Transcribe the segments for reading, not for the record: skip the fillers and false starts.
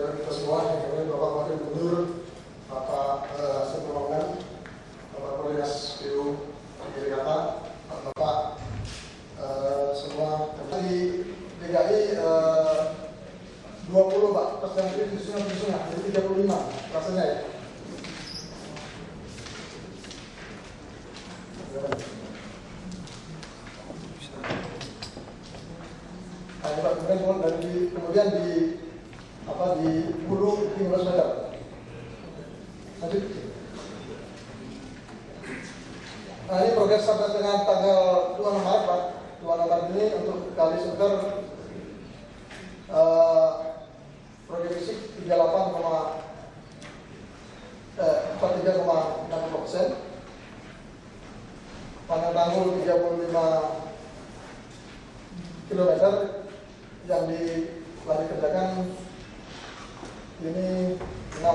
saudara kita semua, yang kami Bapak Wakil Gubernur, Bapak Hasil Pembangunan, Bapak Koordinat PU Jakarta, Bapak semua. Di DKI 20 Pak, pas yang susunya, jadi 35 rasanya ya. Nah, ini Pak, kemudian di Hulu 15 meter. Lanjut. Nah, ini progres sampai dengan tanggal 26 Maret Pak. 26 Maret ini untuk kali sekitar proyek fisik 43,60%, panjang tanggul 35 km yang dikerjakan ini 6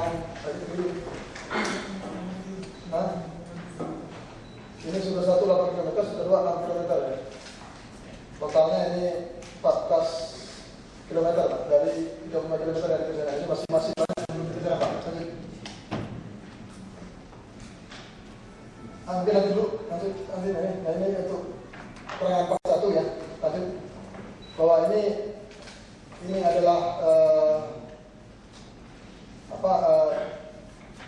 ini sudah 8 km, sudah 6 km ya. Totalnya ini 14 km Pak, dari 35 km dari kerjaan ini masih banyak belum dikerjakan Pak. Nanti dulu, nanti nah ini untuk perangan part 1 ya. Lanjut bahwa ini adalah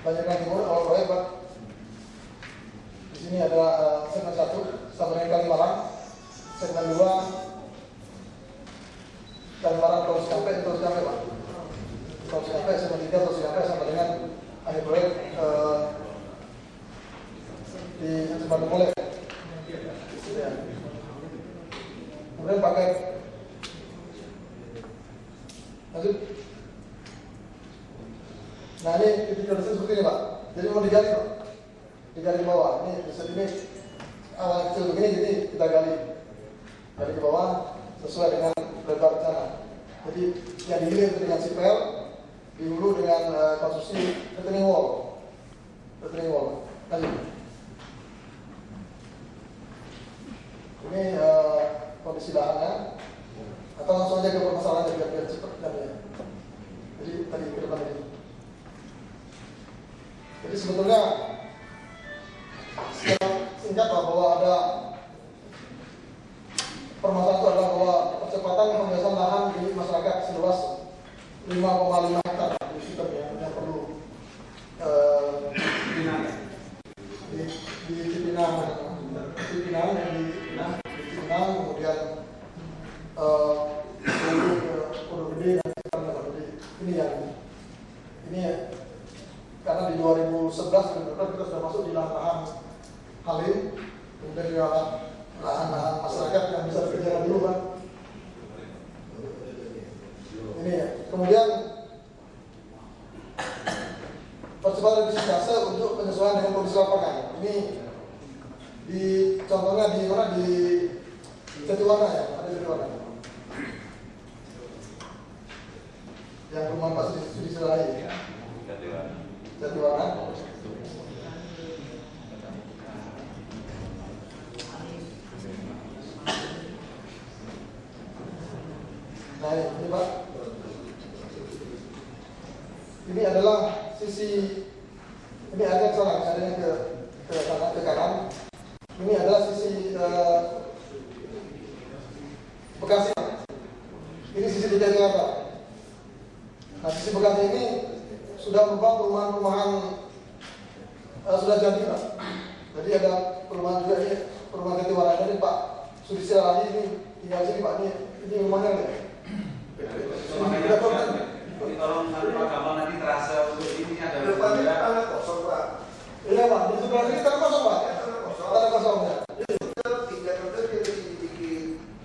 Banjarnegara Timur awal proyek Pak. Di sini adalah segmen 1 sampai dengan Kalimalang, segmen 2 Kalimalang terus sampai Pak. Terus sampai segmen 3 terus sampai dengan akhir proyek di Jembatan Mulai. Ya. Kemudian pakai lanjut. Nah ini titik kondisi seperti ini Pak. Jadi mau digali Pak, digali bawah. Ini awal kecil begini, jadi kita gali ke bawah sesuai dengan lebar rencana. Jadi yang di hilir dengan sipel, di hulu dengan konstruksi retaining wall. Lanjut. Ini kondisi lahannya, atau langsung aja ke permasalahan biar cepat kan ya. Jadi tadi ke depan ini. Jadi sebetulnya singkat bahwa ada permasalahan itu adalah bahwa percepatan pembebasan lahan di masyarakat seluas 5,5 hektar di situ yang perlu di Cipinang, kemudian Pondok Gede dan sekitarnya. Jadi ini karena di 2011 kita sudah masuk di lahan Halim, kemudian di lahan masyarakat yang bisa dikerjakan dulu Pak. Ini ya. Kemudian percepatan revisi fase untuk penyesuaian dengan kondisi lapangan. Ini contohnya di mana, di Jatiwarna ya, ada Jatiwarna. Yang rumah Pak Sudi Selahi. Jatiwarna. Nah ini Pak, ini adalah sisi, ini ada ke sana, adanya ke kanan. Ini adalah sisi Bekasi. Ini sisi di Jakarta. Nah sisi Bekasi ini sudah merupakan perumahan sudah jadi Pak. Jadi ada perumahan juga ini, perumahan Jatiwarna ini Pak Sudi Selahi ini tinggal sini Pak, ini rumahnya nih. Jadi tolong Pak Gamal nanti terasa untuk ini ada depannya tanah kosong Pak. Iya Pak, di sebelah sini tanah kosong Pak. Tanah kosong ya.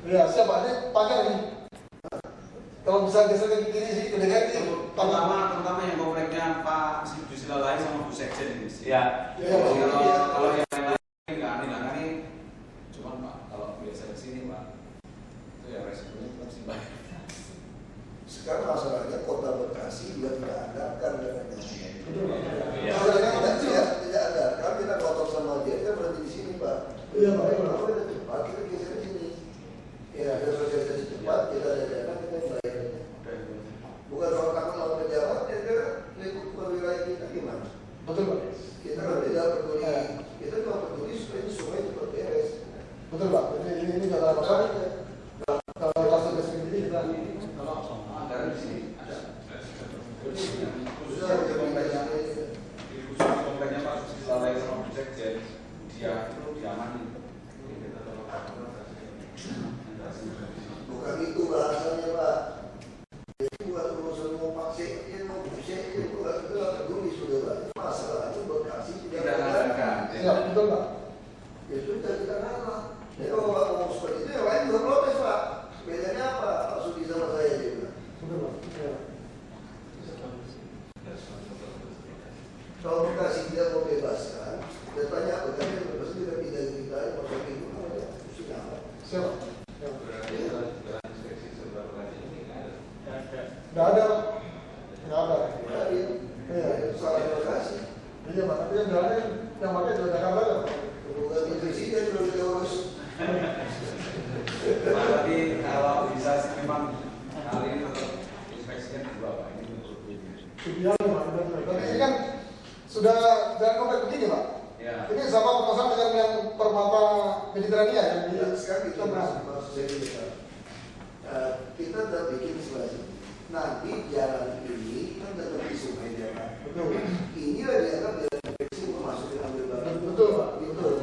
Iya siapa ini pagar nih. Kalau bisa geser ke kiri sih, ke dekat itu. Terutama yang kompleknya Pak Sudi Selahi sama Bu Sekjen ini. Iya. Kalau yang lain nggak aneh cuma Pak kalau biasa di sini Pak itu ya resikonya masih banyak. Sekarang masalahnya Kota Bekasi juga tidak adakan dengan Iya. tidak ada. Kan kita kotor sama dia, kita berhenti di sini Pak. Iya Pak. Kalau kita cepat, kita geser di sini. Ya, kita geser cepat, kita ada dana, kita bayar. Bukan soal takut lawan penjara, Iya Pak, tapi yang jalannya yang pakai juga Jakarta ya Pak. Bukan presiden belum diurus. Tapi kalau bisa sih memang hal ini tetap inspeksikan dua Pak. Ini untuk Ideal Pak, tapi ini kan sudah jalan komplek begini Pak. ya. Ini sama permasalahan dengan yang permata Mediterania yang di Sekarang kita Tengah. maksud saya gini, Pak. Kita udah bikin sesuatu. Nanti jalan ini kan tetap di sungai ya Pak. Betul. Ini lah dianggap jalan infeksi masuk ke ambil barang. Betul Pak. Betul.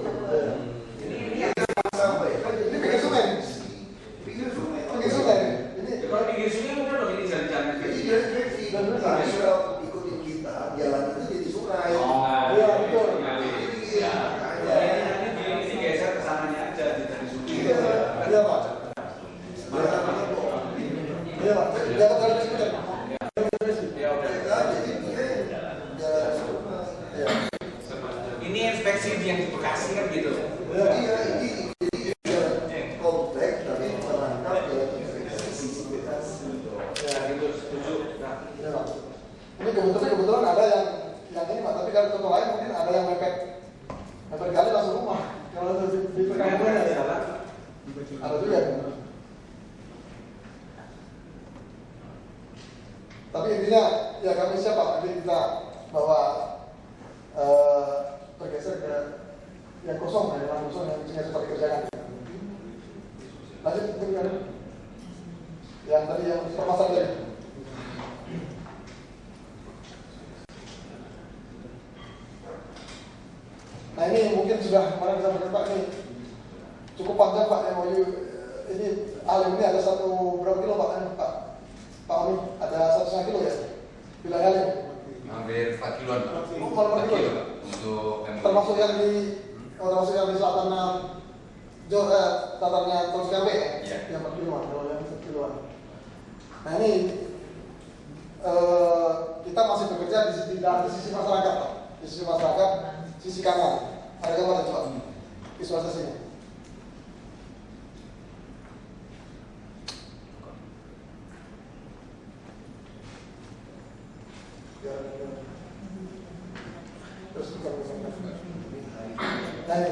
Ini Sampai kan Ini pinggir sungai. pinggir sungai. Pinggir sungai. Ini kalau pinggir sungai udah dong ini jalan-jalan Jadi infeksi. jalan infeksi. Tapi sudah ikutin kita, jalan itu jadi sungai. Iya, betul. Ya. Ini digeser ke sananya aja dari sungai. Iya Pak. Mana-mana kok. Iya Pak. Dapat dari sini. Ya udah. Jadi dia jalan sungai. Iya. Ini inspeksi yang di Bekasi kan gitu. Iya, ini jalan kompleks tapi merangkap jalan infeksi sisi Bekasi. Ya gitu setuju. Nah, Iya Pak. Ini kebetulan ada yang ini Pak, tapi kalau contoh lain mungkin ada yang mepet kali langsung rumah. Kalau di perkampungan ya jalan. ada juga. Tapi intinya ya kami siap Pak, nanti kita bawa bergeser ke yang kosong, yang kosong yang bisa cepat dikerjakan. Lanjut, mungkin ada yang tadi yang permasalahan tadi. Nah ini mungkin sudah kemarin kita berkata ini cukup panjang Pak MOU ini alim ini ada satu berapa kilo Pak Pak Oni ada 1,5 kilo ya wilayah alim. Hampir 4 kiloan Pak. Oh, malah 4 kilo. Pak. Untuk Termasuk yang di selatan selatan Tol Sikampek Iya. yang 4 kiloan, kalau yang 1 kiloan. Nah ini kita masih bekerja di sisi masyarakat Pak. Di sisi masyarakat sisi kanan. Ada gambar coba visualisasinya. Terus bukan. Nah, ini.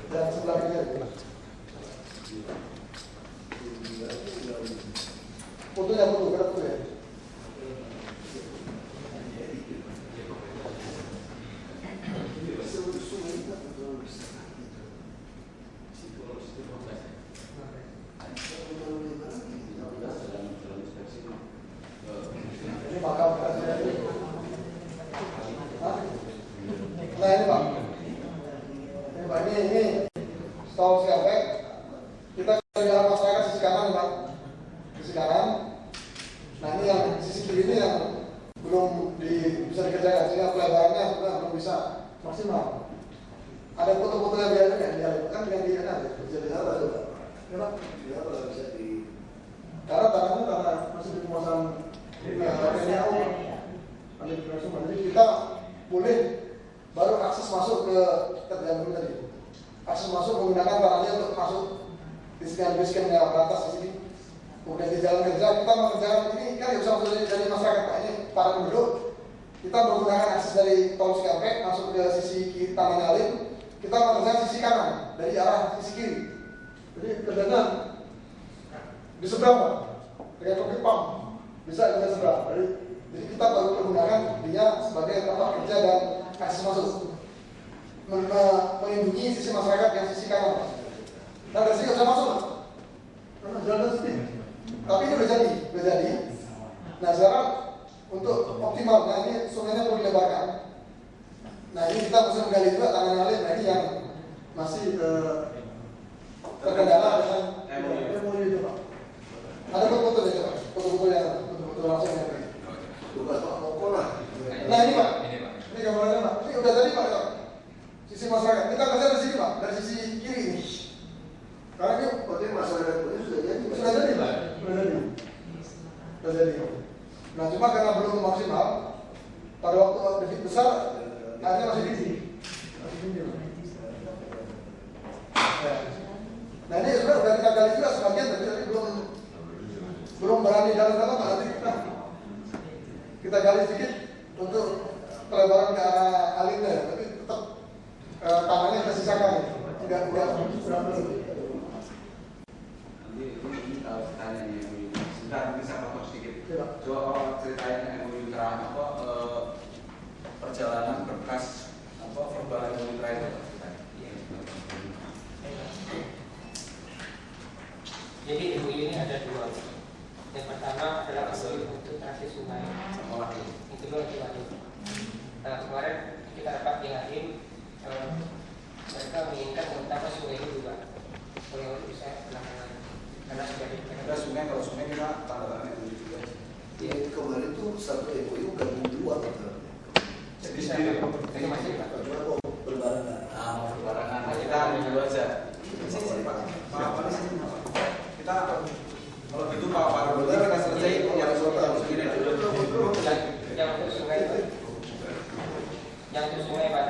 Dan sebelah kiri. Fotonya foto, kita foto ya. Ini makam kasih. Nah ini Pak. Ini Pak, ini Tol Sikampek. Kita jalan masyarakat sisi kanan Pak. Sisi kanan. Nah ini yang sisi kiri ini yang belum bisa dikerjakan sehingga pelebarannya belum bisa maksimal. Ada foto-foto yang biasanya kan yang di kanan ya. Bisa diapa coba? Kenapa? Diapa bisa di Karena tanahnya tanah masih di penguasaan PNAU. Jadi kita boleh baru akses masuk ke yang dulu tadi. Akses masuk menggunakan tanahnya untuk masuk disken yang atas di sini. Kemudian di jalan kerja kita mengerjakan ini kan bisa masuk dari masyarakat Pak, ini para penduduk. Kita menggunakan akses dari Tol Sikampek masuk ke sisi kiri Taman Alim. Kita mengerjakan sisi kanan dari arah sisi kiri. Jadi kerjanya di seberang Pak, dengan kepang bisa di seberang. Jadi kita baru menggunakan dia sebagai tempat kerja dan akses masuk, melindungi sisi masyarakat yang sisi kanan. Nah dari sini nggak bisa masuk, karena jalan sini. Tapi ini udah jadi. Nah sekarang untuk optimal, nah ini sungainya perlu dilebarkan. Nah ini kita masih menggali juga tanah lain. Nah ini yang masih terkendala dengan MOU itu Pak. Ada foto-foto deh Pak, foto-foto langsung yang ini. tugas Pak Moko lah. Nah ini Pak, ini gambarnya Pak. Ini udah jadi Pak. Sisi masyarakat kita kerja dari sini Pak, dari sisi kiri ini. Karena ini Berarti masyarakat ini sudah jadi. sudah jadi Pak, sudah jadi. Nah cuma karena belum maksimal, pada waktu defisit besar, akhirnya masih tinggi. Ya. Nah ini sebenarnya udah kita gali juga sebagian, tapi belum berani dalam-dalam. Nanti kita gali sedikit untuk pelebaran ke arah alinnya, tapi tetap tanahnya kita sisakan, tidak kurang lebih. Nanti ini kalau tanya yang sebentar bisa potong sedikit. Ya. Coba ceritain MOU terakhir perjalanan berkas verbal MOU terakhir. Jadi MOU ini ada dua. Yang pertama adalah MOU untuk transit sungai. Yang kedua itu Waduk. Nah, kemarin kita dapat dengarin mereka menginginkan mengutama sungai ini juga. Kalau bisa belakangan. Karena sudah Ada sungai, kalau sungai kita tanda tangan MOU juga. Ya, kemarin tuh satu MOU gabung dua gitu. Jadi sendiri. itu masih Pak. Cuma kok berbarengan. Berbarengan. Kita dulu aja. Sini Pak. Pak sini. Kita kalau gitu Pak dulu kita selesai yang sungai dulu. Yang untuk sungai Pak. Yang untuk sungai Pak.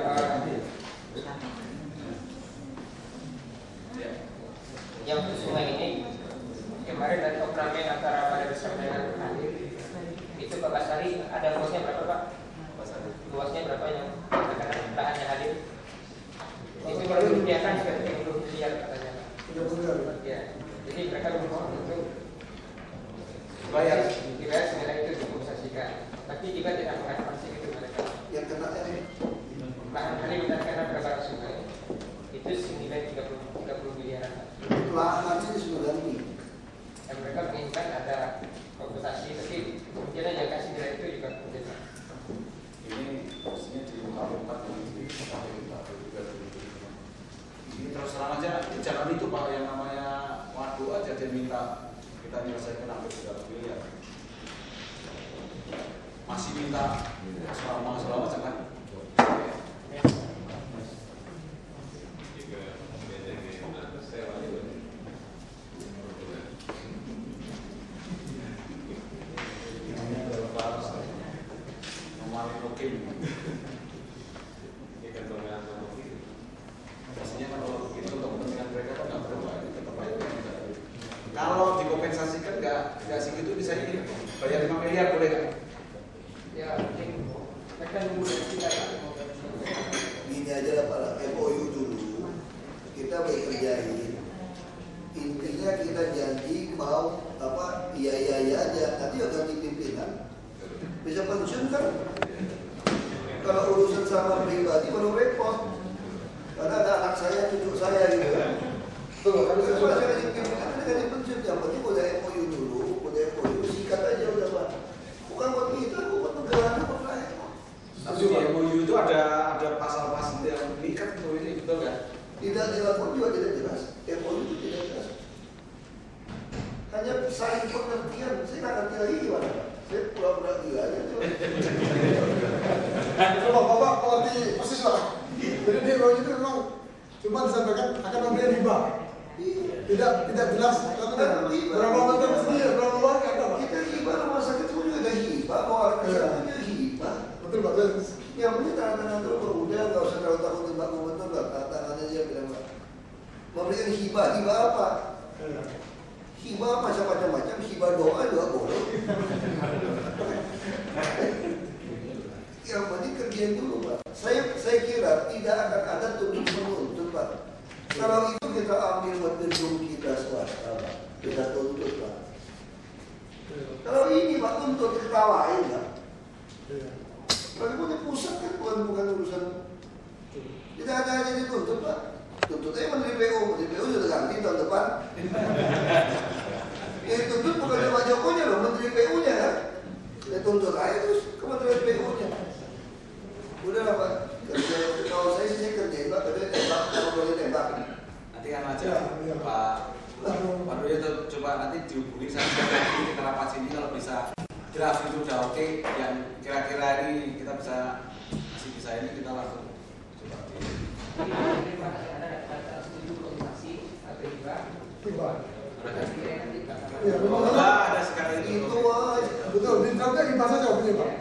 Yang untuk sungai ini kemarin dari operasi antara Balai Besar dengan Hadir itu Pak Basari ada luasnya berapa Pak? Luasnya berapa yang katakan lahannya Hadir? Itu kalau dirupiahkan sekitar 30 miliar katanya Pak. 30 miliar. Ya, jadi mereka berusaha untuk Bayar. dibayar senilai itu dikompensasikan. Tapi juga tidak mengekspansi itu mereka. Yang kena Lahan Hadir dan karena berapa sungai itu senilai 30 miliaran. lahan sih sudah ganti. Dan mereka menginginkan ada kompensasi, tapi kemungkinan yang kasih nilai itu juga berbeda. Ini posisinya di muka 4 ini terus terang aja jangan itu Pak yang namanya waduk aja dia minta kita menyelesaikan hampir 3 miliar. Masih minta selama jangan. Biasanya kalau itu untuk kepentingan mereka kan nggak berubah, tetap aja. Kalau dikompensasikan nggak segitu bisa ini bayar 5 miliar boleh nggak? Ya, mungkin mereka nunggu dari kita. Gini aja lah Pak, MOU dulu kita bekerjain. Intinya kita janji mau apa iya aja. Nanti akan dipimpinan bisa pensiun kan? Kalau urusan sama pribadi baru repot. Karena ada anak saya, cucu saya gitu kan. Betul, tapi Kalau sudah. saya dipimpinan kan pensiun. Yang penting udah MOU dulu, udah MOU sikat aja udah Pak. Bukan buat kita, buat negara, buat rakyat. Tapi di MOU itu ada pasal-pasal yang mengikat itu ini betul nggak? Tidak dilakukan juga tidak jelas. MOU itu tidak jelas. Hanya saling pengertian. Saya nggak ngerti lagi gimana Pak. Saya pura-pura gila aja tuh. Coba Bapak mengerti persis lah. Jadi di bawah itu memang cuma disampaikan akan memberikan hibah. Tidak jelas. Berapa banyak persegi, berapa banyak ada Pak. Kita hibah rumah sakit pun juga ada hibah. Mau alat kesehatan juga hibah. Betul Pak. Yang penting tangan-tangan dulu udah nggak usah terlalu takut tembak betul nggak tangan aja bilang Pak. Memberikan hibah apa? Hibah macam-macam, hibah doa juga boleh. Yang penting kerjain dulu Pak. Saya kira tidak akan ada tuntut Pak. Kalau itu kita ambil buat gedung kita swasta Pak. Kita tuntut Pak. Kalau ini Pak tuntut ketawain Pak. Bagaimana pusat kan bukan urusan. Tidak ada aja dituntut Pak. Tuntut aja Menteri PU sudah ganti tahun depan. Ini tuntut bukan cuma Jokowi loh, Menteri PU-nya kan. Ya tuntut aja terus Kementerian PU-nya. Udah lah Pak. Kalau saya sih kerjain Pak, tapi tembak, kalau boleh tembak. Nanti kan aja Pak Dodi itu coba nanti dihubungi sama nanti kita rapat sini kalau bisa draft itu udah oke yang kira-kira ini kita masih bisa ini kita langsung coba. Ada setuju kompensasi atau hibah? Hibah. Ya, Ada sekali Itu aja. Betul, di draftnya hibah saja punya Pak.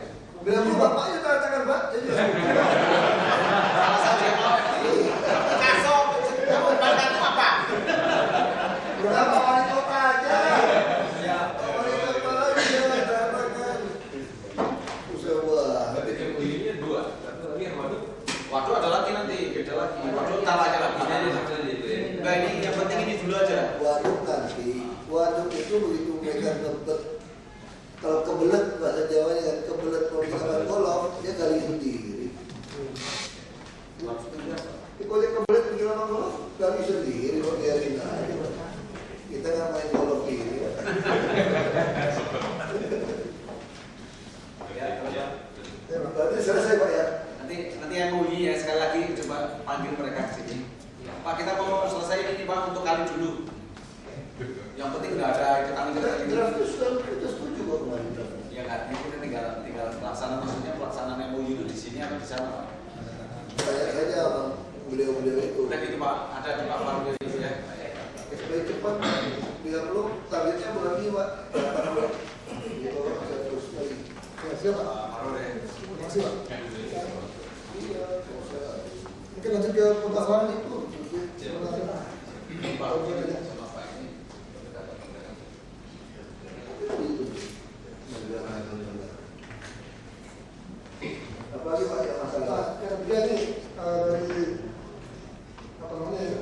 Bilang bapaknya tanda tangan Pak. Jadi salah saja. Kaso, kamu bangga itu apa? Enggak, ini yang penting ini dulu aja. Waduk nanti, waduk itu begitu mereka ngebet, kalau kebelet bahasa Jawanya kan kebelet kalau misalkan golok dia gali sendiri. Kalau dia kebelet misalkan golok gali sendiri, kok biarin aja. Kita nggak main golok ini. Berarti selesai Pak ya. Nanti MUI ya sekali lagi coba panggil mereka ke sini. Pak, kita mau selesai ini Pak untuk kali dulu. Yang penting nggak ada kita Draft itu sudah kita setuju kok kemarin. Ya kan, ini kita tinggal pelaksanaan, maksudnya pelaksanaan MOU itu di sini atau di sana Pak? Saya saja beliau-beliau itu. Udah gitu Pak, ada di Pak Farul itu ya. Supaya cepat, bila perlu targetnya bulan ini Pak. Gitu saya terus lagi. Ya, siap Pak. Pak Farul ya. Terima kasih Pak. Iya, Mungkin lanjut ke pembahasan itu. Pak, sama Pak ini. Apalagi Pak yang masalah. Yang ketiga nih dari apa namanya ini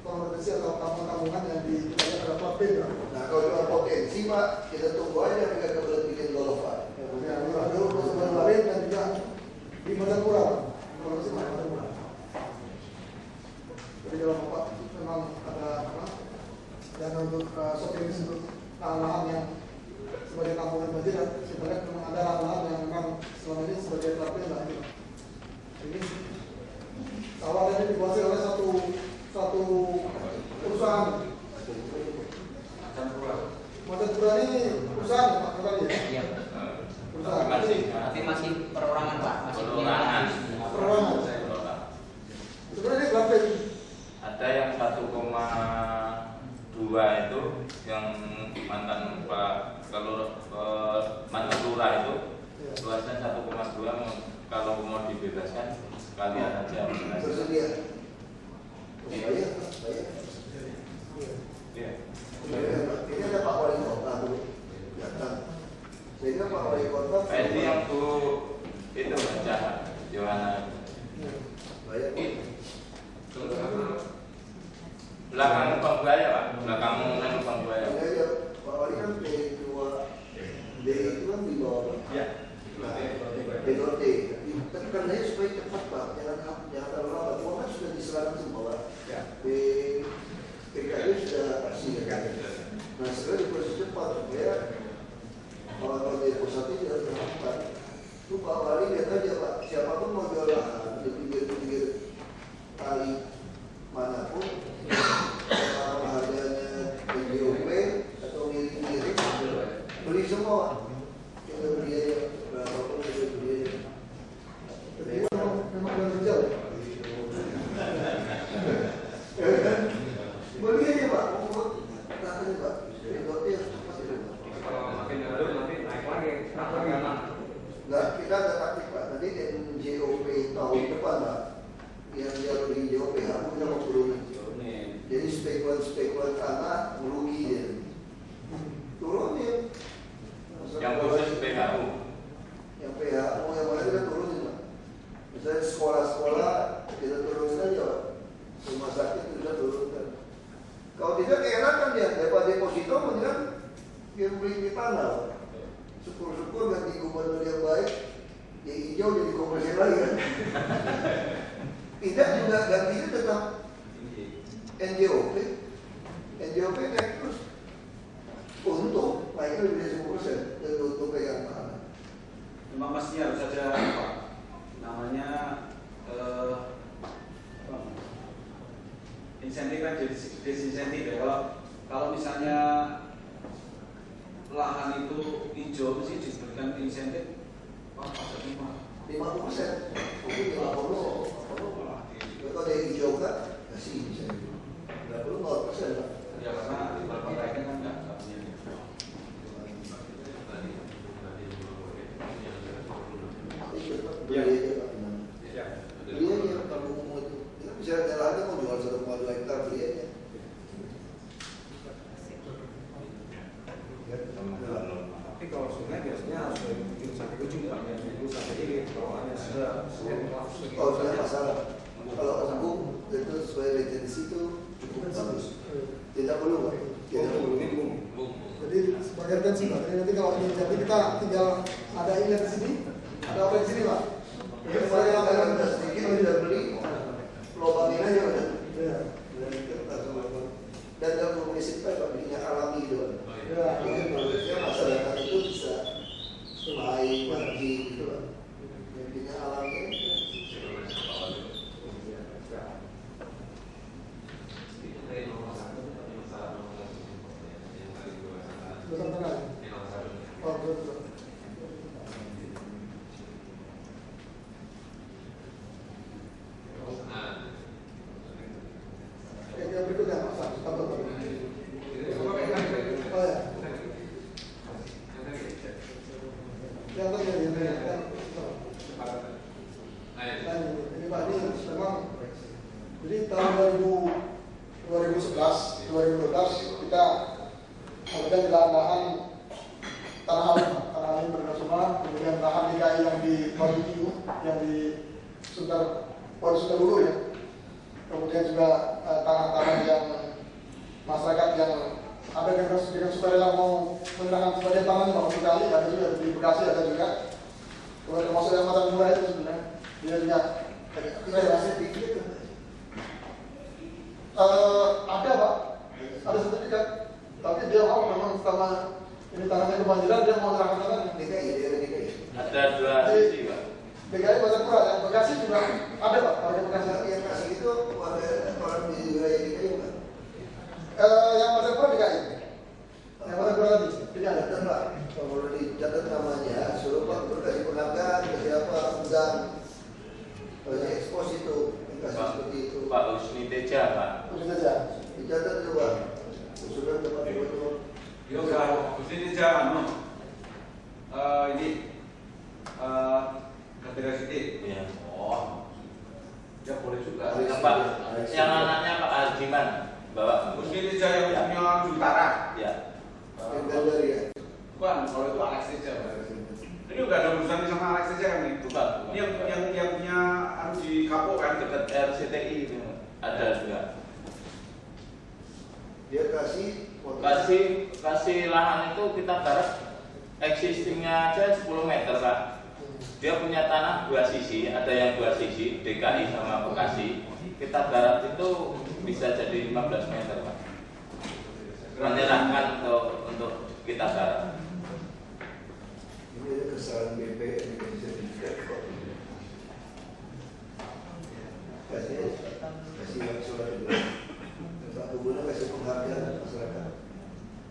potensi atau kampung-kampungan yang di ada pabrik ya. Nah kalau cuma potensi Pak, kita tunggu aja mereka kebetulan bikin golf Pak. Ya, ada sebuah lain dan juga di Madapura. Kalau masih Madapura. Jadi kalau Bapak memang ada apa? Dan untuk shopping untuk lahan yang sebagai kampungan banjir, kita lihat memang ada lahan yang memang selama ini sebagai pabrik lah itu. Ini awalnya dikuasai oleh satu perusahaan. Madapura ini perusahaan Pak bukan ya? Iya. Perusahaan. Tapi masih perorangan Pak, masih Perorangan. Perorangan. Sebenarnya ini berapa ini? Ada yang 1,2 itu yang mantan Pak mantan lurah itu luasnya 1,2, kalau mau dibebaskan sekalian aja. Bersedia. Bayar. Iya. Ini ada Pak Wali Kota dulu datang. Sehingga Pak Wali Kota Itu yang Bu itu baca Yohana bayar. belakang Lubang Buaya Pak, belakang Lubang Buaya. Ini aja Pak Wali kan P2 D itu kan di bawah Pak. Iya. P2D. Tekannya supaya cepat Pak, jangan terlalu lambat. Cuma kan sudah diserahkan semua Pak. PKI sudah kasih ya. Nah sekarang diproses cepat supaya kalau dari pusat ini tidak terlambat. Itu Pak Wali lihat aja Pak, siapapun mau jual lahan di pinggir-pinggir kali manapun, kalau harganya NJOP atau mirip-mirip, beli semua. Kita beli aja, berapapun kita beli aja. Jadi memang benar jauh. Beli aja Pak, nah ini Pak, pinggirnya cepat itu Pak. Kalau makin dulu nanti naik lagi. Nah, kita ada taktik Pak. Nanti NJOP tahun depan Pak, yang jalur di NJOP aku kita mau turunin. Jadi spekulan tanah merugi dia. Turunin. Yang khusus PHU. Yang PHU yang mana kita turunin Pak. Misalnya sekolah-sekolah kita turunin aja Pak. Rumah sakit kita turunkan. Kalau tidak keenakan ya, daripada deposito mendingan dia beli di tanah Pak. Syukur-syukur ganti gubernur yang baik, yang hijau jadi komersial lagi kan. Tidak juga gantinya tetap NJOP. NJOP naik terus. Untung naiknya lebih dari 10% dari untuk pegang tanah. Memang mesti harus ada apa? Namanya insentif kan disinsentif ya. Kalau misalnya lahan itu hijau mesti diberikan insentif pajak 50%, mungkin 50%. Kalau ada yang hijau kan, kasih insentif. Nggak perlu 0% Pak. ya karena di berbagai kan nggak punya. Beli aja Pak. Beli aja kalau mau itu. Kita bisa jalan mau jual 1,2 hektar beli aja. Tapi kalau sungai biasanya harus bikin sampai ujung Pak, ya dulu sampai ini kalau hanya sudah Kalau sudah masalah, kalau embung situ cukup bagus. Tidak perlu Pak. Tidak perlu. Jadi sebagai retensi Pak. Jadi nanti kalau ini jadi kita tinggal ada inlet di sini, ada apa di sini Pak. Ya, saya akan sedikit tidak beli lubangin aja udah. Ya. Dan dalam komunikasi Pak bikinnya alami gitu Pak. Ya. Jadi bagusnya masyarakat itu bisa main mandi gitu Pak. Bikinnya alami. Betul tengah. Oh betul. Yang berikutnya Mas, tambah. Oh ya. Yang tadi ini Pak, ini memang jadi tahun 2011, 2012 kita kemudian di lahan tanah air bergerak semua, kemudian lahan DKI yang di Maluku, yang di Sunter Ulu ya, kemudian juga tanah-tanah yang masyarakat yang ada dengan sukarela mau menyerahkan sebagian tanahnya Pak kali, ada juga di Bekasi ada juga, kemudian termasuk yang Mata Murah itu sebenarnya dia juga relasi tinggi itu. Ada Pak, ada sertifikat, tapi dia mau memang setelah ini tanahnya kebanjiran dia mau menyerahkan tanahnya. DKI. Ada 2 sisi Pak. DKI Mata Murah, yang Bekasi juga ada Pak, warga Bekasi. Yang kasih itu orang di wilayah DKI Pak. Yang Mata Murah DKI. Yang Mata Murah tadi DKI. Catat Pak, kalau dicatat namanya, suruh Pak untuk kasih penghargaan, kasih apa, undang, kasih ekspos itu, kasih seperti itu. Pak Husni Teja Pak. Udah saja. Dicatat itu Pak, sudah tempat itu. Yo kalau sini jangan ini Federasi. Iya. Oh, ya boleh juga. Pak, yang anaknya Pak Arjiman bawa. Mungkin saya yang punya Utara. Ya. Yang dari ya. Bukan, kalau itu Alex Teja. Ini udah ada urusannya sama Alex Teja kan nih. Bukan. Ini yang punya harus di Kapok kan Dekat RCTI itu ada juga. Dia kasih Kasih lahan itu kita garap existingnya aja 10 meter Pak. Dia punya tanah 2 sisi, ada yang 2 sisi DKI sama Bekasi. Kita garap itu bisa jadi 15 meter Pak. Menyerahkan untuk kita garap. ini ada kesalahan BPN yang bisa dilihat kok. Kasih surat itu. Pak Gubernur kasih penghargaan masyarakat.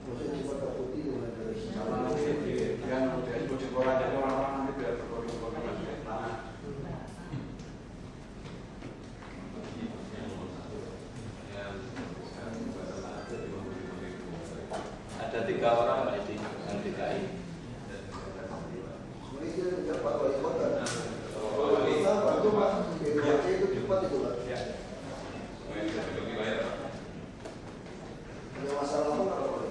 Maksudnya cuma kaputi dengan sama yang udah ikut sekolah jadi orang-orang nanti biar berkoordinasi tanah. Ada 3 orang Pak Edi yang DKI. sebenarnya dia tidak Pak Wali Kota. Pak itu Pak, BPC itu cepat itu Pak. Ada masalah apa nggak Pak?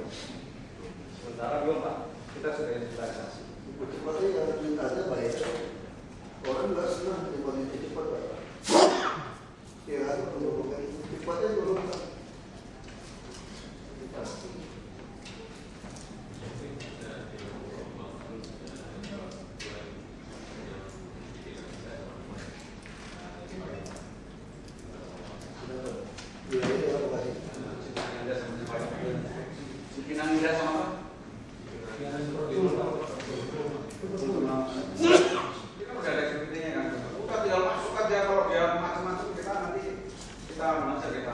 Sementara belum Pak, kita sudah inventarisasi. Cepatnya yang duit aja Pak ya. Orang nggak senang terima duit cepat Pak. Ya ada pengembangan cepatnya belum Pak. Pasti. Pinang Indah sama apa? Kita udah ada sepertinya kan. Udah tinggal masuk aja kalau dia macam-macam kita nanti kita bisa kita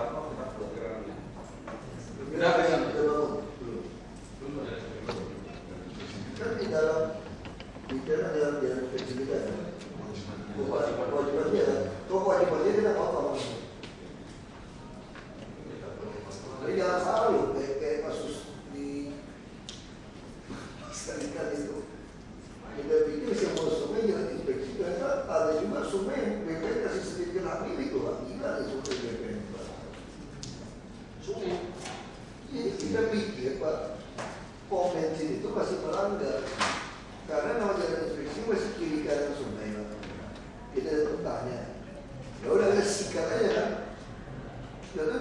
blokir. Udah bisa. Kan di dalam dalam pendidikan kewajibannya kita apa? Jadi jangan salah loh kayak kasus di Sekalikan itu. Kita pikir semua sungai jangan inspeksi karena ada juga sungai yang BPN kasih sedikit hak milik tuh, gila nih sungai BPN. Sungai. Jadi kita pikir Pak, konvensi itu masih melanggar karena nama jalan inspeksi masih kiri kanan sungai Pak. Kita ada bertanya, ya udah kita sikat aja kan. Jadi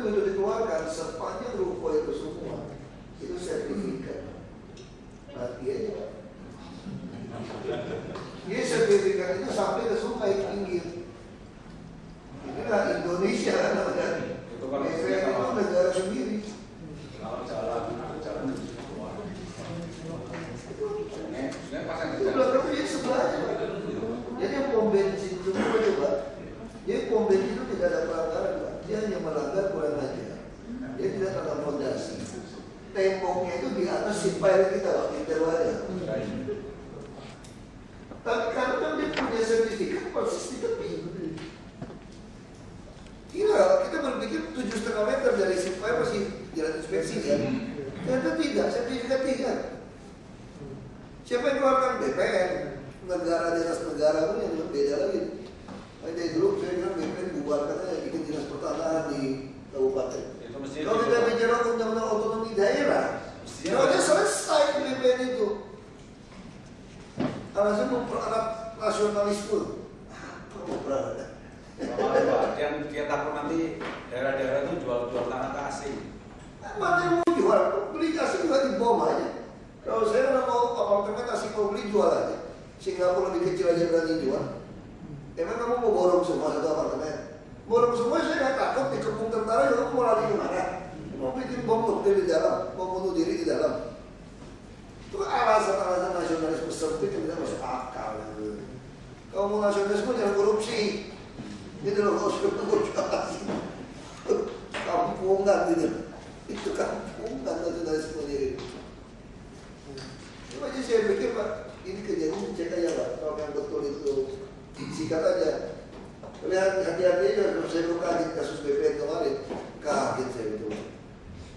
sepanjang ruko itu semua itu sertifikat. Mati aja Pak. Ini sertifikat itu sampai ke sungai pinggir. Inilah Indonesia kan? Itu kan itu negara sendiri. kalau jalan ini pasang Itu belakang itu sebelahnya Pak. Jadi yang pom bensin semua coba. Jadi pom bensin itu tidak ada pelanggaran Pak. Dia hanya melanggar kurang ajar. Dia tidak tanam fondasi. Temboknya itu di atas simpail kita Pak, di terwada. Tapi karena kan dia punya sertifikat persis di tepi. Kira kita berpikir 7,5 meter dari simpail masih jalan inspeksi kan? Ternyata tidak, sertifikat tidak. Siapa yang keluarkan? BPN. Negara di atas negara pun yang beda lagi. Ada grup saya bilang BPN bubarkan aja bikin dinas pertanahan di kabupaten. Kalau kita bicara undang-undang otonomi daerah, kalau dia selesai BPN itu. Alasan memperalat nasionalisme. Apa memperalat? yang dia takut nanti daerah-daerah itu jual tanah ke asing. Mana mau jual? Beli asing juga dibom aja. Kalau saya nggak mau apartemen asing mau beli jual aja. Singapura lebih kecil aja berani jual. Emang kamu mau borong semua satu apartemen? Borong semua saya nggak takut dikepung tentara juga mau lari kemana? Mau bikin bom nuklir di dalam, mau bunuh diri di dalam. Itu alasan-alasan nasionalisme sempit yang tidak masuk akal. Kalau mau nasionalisme jangan korupsi. Itu loh kalau sudah korupsi. Kampungan gitu. Itu kampungan nasionalisme ini. Cuma aja saya pikir Pak, ini kejadian cek aja Pak. Kalau yang betul itu sikat aja. Lihat hati-hati aja kalau saya kaget kasus BPN kemarin. Kaget saya betul.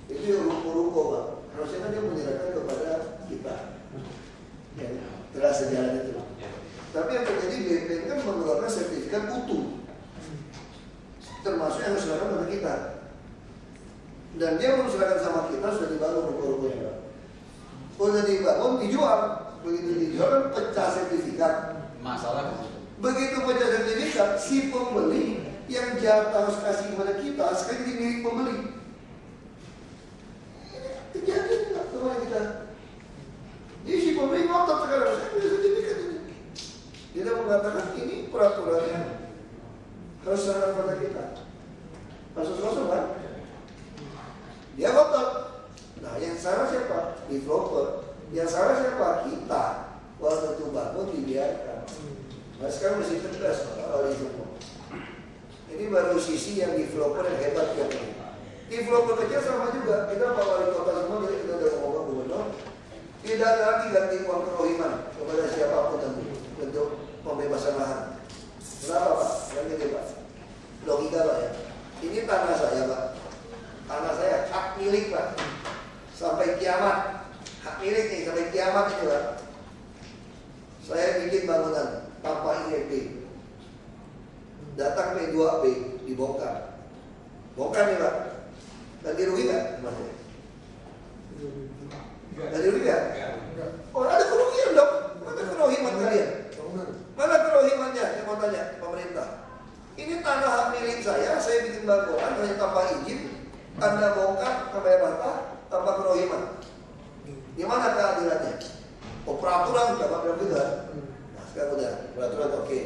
Itu yang ruko-ruko Pak. Harusnya kan dia menyerahkan kepada kita. Ya, telah sejalan itu. Tapi yang terjadi BPN kan mengeluarkan sertifikat utuh. Termasuk yang diserahkan kepada kita. Dan dia menserahkan sama kita sudah dibangun ruko-rukonya Pak. Sudah dibangun, dijual. Begitu dijual kan pecah sertifikat. Masalah Begitu pecah sertifikat, si pembeli yang jatah harus kasih kepada kita sekarang jadi milik pembeli. Kejadian nggak kepada kita. Jadi si pembeli ngotot sekarang, saya punya sertifikat ini. Dia mengatakan ini peraturannya harus serahkan kepada kita. Kasus kosong kan? Dia ngotot. Nah yang salah siapa? Developer. Yang salah siapa? Kita. Waktu itu bangun dibiarkan. Nah sekarang masih tegas kalau di semua. Ini baru sisi yang developer yang hebat yang ini. Developer kecil sama juga. Kita Pak Wali Kota semua, jadi kita udah ngomong gubernur. Tidak ada lagi ganti uang kerohiman kepada siapapun nanti untuk pembebasan lahan. Kenapa Pak? Yang ini Pak. Logika Pak ya. Ini tanah saya Pak. Tanah saya hak milik Pak. Sampai kiamat. Hak milik nih sampai kiamat ini Pak. Saya bikin bangunan tanpa IEP. Datang P2P dibongkar. Bongkar nih Pak. Ganti rugi nggak? Ganti rugi nggak? Oh ada kerugian dong. Mana kerohiman kalian? Mana kerohimannya? Saya mau tanya pemerintah. Ini tanah hak milik saya bikin bangunan hanya tanpa izin. Anda bongkar sampai rata tanpa kerohiman. Gimana keadilannya? Oh peraturan sudah Pak bilang gitu. Nah sekarang udah peraturan oke.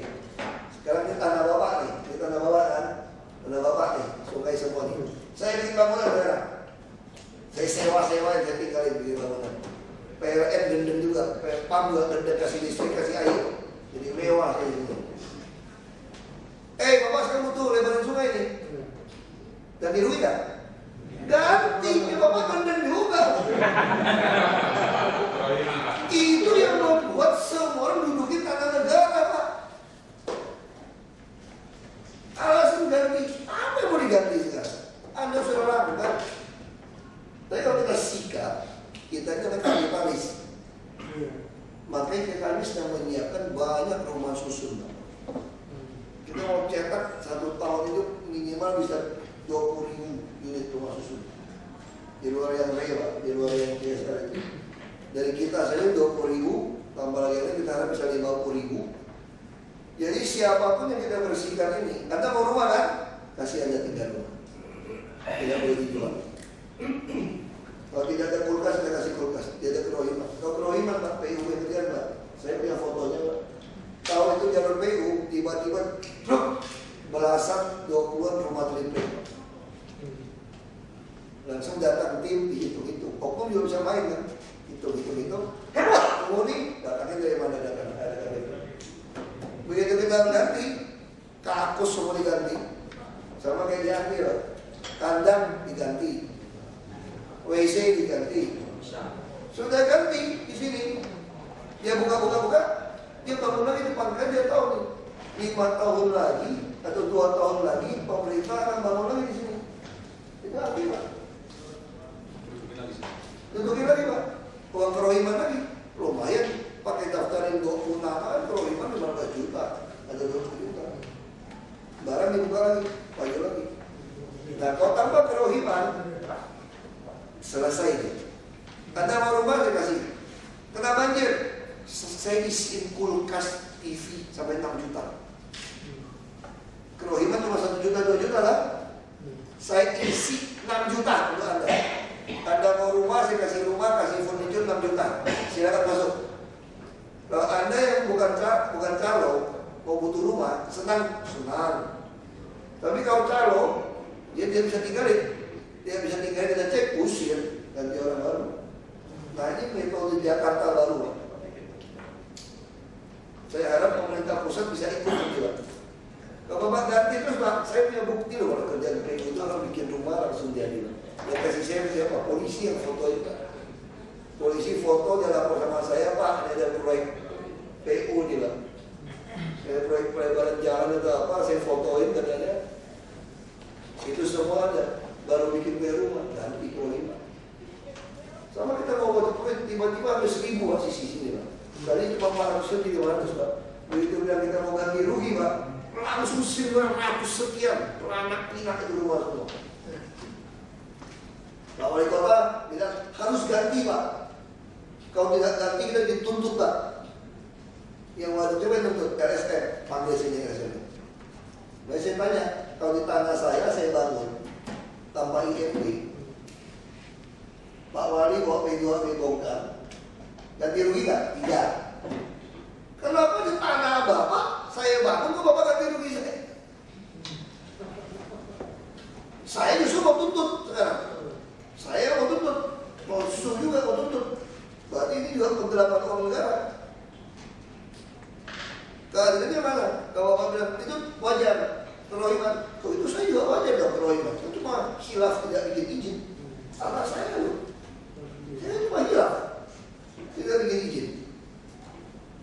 Sekarang ini tanah bapak nih, ini tanah bapak kan, tanah bapak nih, sungai semua nih. Saya bikin bangunan sekarang. Saya sewa yang saya tinggalin bikin bangunan. PLN dendam juga, PAM juga dendam kasih listrik, kasih air. Jadi mewah kayak gitu. Bapak sekarang butuh lebaran sungai nih. Ganti rugi nggak? Ganti, ya bapak dendam juga. Itu yang membuat semua orang dudukin tanah negara Pak. Alasan ganti, apa yang mau diganti sekarang? Anda sudah lakukan. Tapi kalau kita sikap, kita ini kan kapitalis. Makanya kita ini sedang menyiapkan banyak rumah susun. Kita mau cetak 1 tahun itu minimal bisa 20.000 unit rumah susun. Di luar yang real, di luar yang biasa itu. Dari kita saja 20.000, tambah lagi ini kita harap bisa 50.000. Jadi siapapun yang kita bersihkan ini, Anda mau rumah kan? Kasih aja 3 rumah. Tidak boleh dijual. Kalau tidak ada kulkas, saya kasih kulkas. Dia ada kerohiman. Kalau kerohiman Pak, PU kemudian Pak, saya punya fotonya Pak. Kalau itu jalur PU, tiba-tiba truk belasan 20-an rumah terlibat. Langsung datang tim dihitung-hitung. Oknum juga bisa main kan? Hitung-hitung. Hebat, penghuni datangnya dari mana datang? Ada KTP. Begitu kita ganti, kakus semua diganti. Sama kayak diambil loh. Kandang diganti, WC diganti, sudah ganti di sini. Dia buka, dia bangun lagi depan kan dia tahu nih 5 tahun lagi atau 2 tahun lagi pemerintah akan bangun lagi di sini. Itu ganti Pak. Dudukin lagi Pak. Uang kerohiman lagi, lumayan. Pakai daftarin 20 nama, kerohiman 15 juta atau 20 juta. Barang dibuka lagi, pagi lagi. Nah, kalau tanpa kerohiman, selesai nih. Anda mau rumah saya kasih. Kena banjir, saya isiin kulkas TV sampai 6 juta. Kerohiman cuma 1 juta 2 juta lah. Saya isi 6 juta untuk Anda. Anda mau rumah saya kasih rumah, kasih furniture 6 juta. Silakan masuk. Kalau Anda yang bukan calo mau butuh rumah, senang. Tapi kalau calo dia bisa tinggalin, kita cek usir ganti orang baru. Nah ini metode Jakarta baru Pak. Saya harap pemerintah pusat bisa ikut juga. Kalau Bapak ganti terus Pak, saya punya bukti loh kalau kerjaan PU itu orang bikin rumah langsung jadi. Ya kasih saya siapa? Polisi yang foto itu. Polisi foto dia lapor sama saya Pak, ini ada proyek PU nih Pak. Saya proyek pelebaran jalan atau apa, saya fotoin katanya. Itu semua ada, baru bikin rumah, ganti kerohiman. Sama kita mau buat proyek, tiba-tiba ada 1000 Pak sisi sini Pak. Tadi cuma 400 Pak. Begitu bilang kita mau ganti rugi Pak, langsung 900 sekian, anak pinak itu rumah semua. Pak Wali Kota bilang harus ganti Pak. Kalau tidak ganti kita dituntut Pak. Yang waktu coba tuntut LSM, panggil sini LSM. Nah, saya tanya, kalau di tanah saya bangun tanpa IMB, Pak Wali bawa P2P bongkar, ganti rugi nggak? Tidak. Kenapa di tanah Bapak saya bangun kok Bapak ganti rugi saya? Saya justru mau tuntut sekarang. Saya mau tuntut, mau susun juga mau tuntut. Berarti ini juga penggelapan uang negara. Keadilannya mana? Kalau Bapak bilang itu wajar. Kerohiman, kok itu saya juga wajar dong kerohiman. Itu cuma khilaf tidak bikin izin. Salah saya loh. Saya cuma khilaf tidak bikin izin.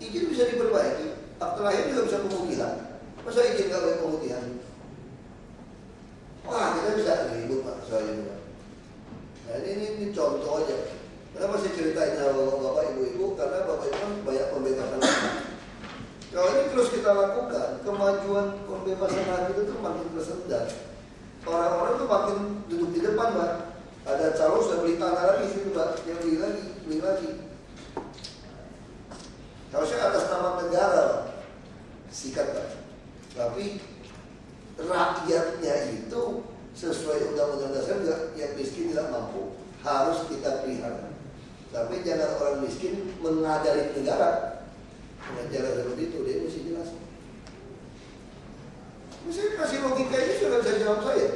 Izin bisa diperbaiki. Akte lahir juga bisa pemutihan. Masa izin nggak boleh pemutihan? Wah, kita bisa ribut Pak soal ini Pak. Nah ini contoh aja. Kenapa saya ceritain sama bapak ibu-ibu? Karena bapak ibu kan banyak pembebasan lahan. Kalau ini terus kita lakukan, kemajuan pembebasan lahan itu tuh makin tersendat. Orang-orang tuh makin duduk di depan, Pak. Ada calon sudah beli tanah lagi situ, Pak. Dia beli lagi. Kalau saya atas nama negara, Pak, sikat, Pak. Tapi rakyatnya itu sesuai undang-undang dasar juga yang miskin tidak mampu harus kita pelihara. Tapi jangan orang miskin mengajari negara. Dengan cara seperti itu, dia mesti jelas. Saya kasih logika ini sudah bisa jawab saya.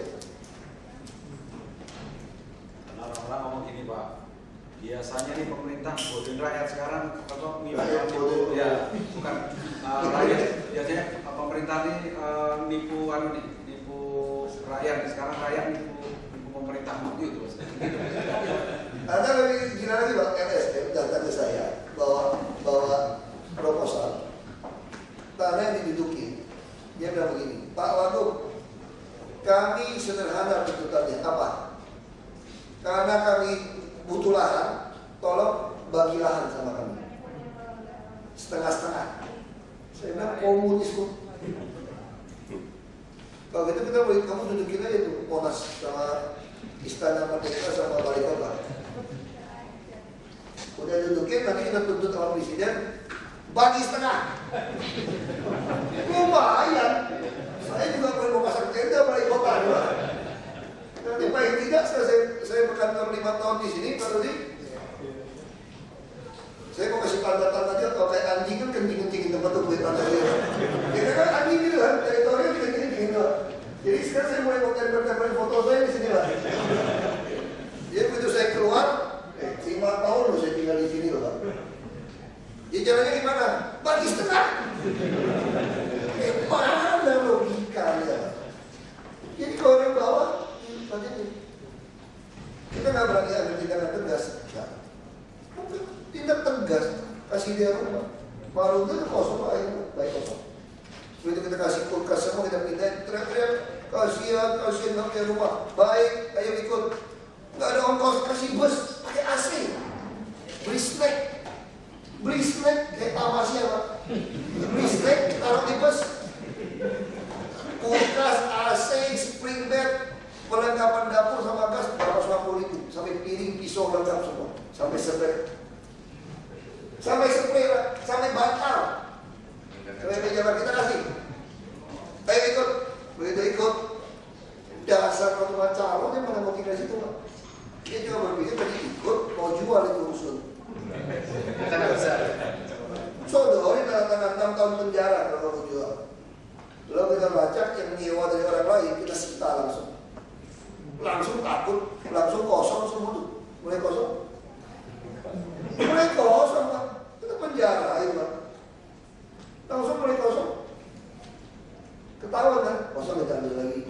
Karena orang-orang ngomong gini Pak, biasanya nih pemerintah bodohin rakyat sekarang atau Rakyat bodoh. ya bukan rakyat biasanya pemerintah nih nipu rakyat sekarang rakyat nipu pemerintah gitu. Anda lebih gila lagi Pak, LSM datang ke saya bawa proposal tanah yang diduduki. Dia bilang begini, Pak Wagub, kami sederhana tuntutannya apa? Karena kami butuh lahan, tolong bagi lahan sama kami setengah-setengah. Saya bilang komunisme. Kalau gitu kita boleh kamu dudukin aja tuh Monas sama Istana Merdeka sama Balai Kota. Udah dudukin, nanti kita tuntut sama presiden bagi setengah. Lumayan. Saya juga boleh mau pasang tenda Balai Kota juga. Nanti paling tidak saya berkata kantor 5 tahun di sini, Pak Rudi. Saya mau kasih tanda-tanda aja, kalau kayak anjing kan kencing-kencingin tempat tuh buat tanda dia. Kita kan anjing gitu kan, teritorial juga kencing-kencingin doang. Jadi sekarang saya mulai mau tempel-tempelin foto saya di sini lah. Jadi begitu saya keluar, 5 tahun loh saya tinggal di sini loh Pak. Ya jalannya gimana? Bagi setengah. Mana logikanya? Jadi kalau orang bawah, kita nggak berani ambil tindakan tegas. Nah, tindak tegas, kasih dia rumah. Baru itu kosong Pak, baik kosong. Begitu kita kasih kulkas semua kita pindahin, teriak-teriak, kasihan nggak punya rumah. Baik, ayo ikut. Nggak ada ongkos, kasih bus, pakai AC. Beli snack, kayak tamasnya Pak. Beli snack, taruh di bus. Kulkas, AC, spring bed, perlengkapan dapur sama gas 250.000, sampai piring, pisau lengkap semua, sampai spray, sampai bantal, sampai meja kita kasih. Ayo ikut, begitu ikut, dasar orang calon yang mana mau tinggal situ Pak. Dia juga berpikir tadi ikut mau jual itu rusun. Kita nggak bisa. Sodorin tanda-tangan 6 tahun penjara kalau mau jual. Lalu kita baca yang nyewa dari orang lain, kita sita langsung takut, langsung kosong semua tuh, mulai kosong Pak, kita penjara Pak, langsung mulai kosong, ketahuan kan, kosong kita ambil lagi.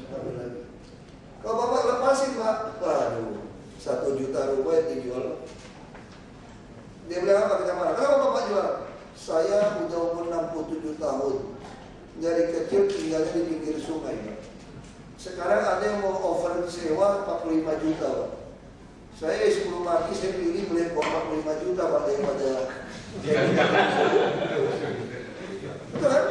Kalau Bapak lepasin Pak, waduh, 1 juta rupiah yang dijual. Dia bilang apa kita marah? Kenapa Bapak jual? Saya udah umur 67 tahun. Dari kecil tinggalnya di pinggir sungai Pak. Sekarang ada yang mau offer sewa 45 juta Pak. Saya sebelum mati saya pilih beli 45 juta Pak daripada betul kan?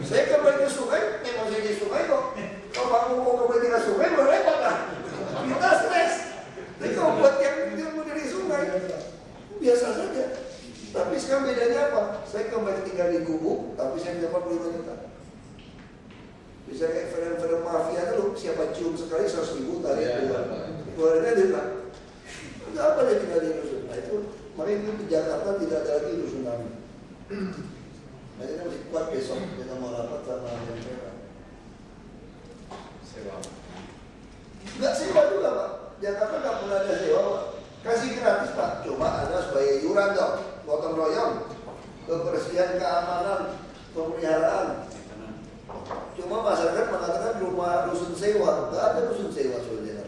Saya kembali ke sungai, memang saya di sungai kok. Kalau Pak mau kembali ke sungai repot lah. Kita stres. Tapi kalau buat yang mau dari sungai biasa saja. Tapi sekarang bedanya apa? Saya kembali tinggal di gubuk, tapi saya dapat 45 juta. Bisa kayak film-film mafia dulu, siapa cium sekali 100.000 tadi. Keluarga dia bilang, enggak apa dia tinggal di rusun. Nah itu, makanya di Jakarta tidak ada lagi rusunan. Nah ini masih kuat besok, kita mau rapat sama MPR. Sewa. Enggak sewa juga Pak. Jakarta nggak pernah ada sewa Pak. Kasih gratis Pak, cuma ada sebagai iuran dong. Gotong royong, kebersihan, keamanan, pemeliharaan. Cuma masyarakat mengatakan rumah rusun sewa, nggak ada rusun sewa saudara.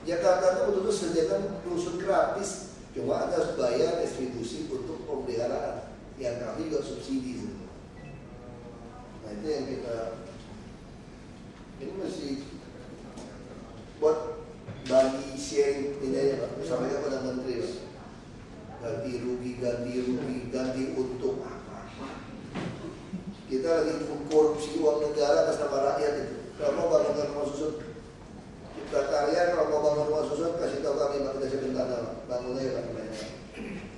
Jakarta itu betul-betul sediakan rusun gratis, cuma ada bayar distribusi untuk pemeliharaan yang kami juga subsidi. Nah itu yang kita ini masih buat bagi sharing ini aja Pak, sampaikan pada Menteri Pak. Ganti rugi, ganti untung. Kita lagi korupsi uang negara atas nama rakyat itu. Kalau mau bangun rumah susun, Cipta Karya kalau mau bangun rumah susun kasih tahu kami Pak, kita siapin tanah, bangun aja Pak.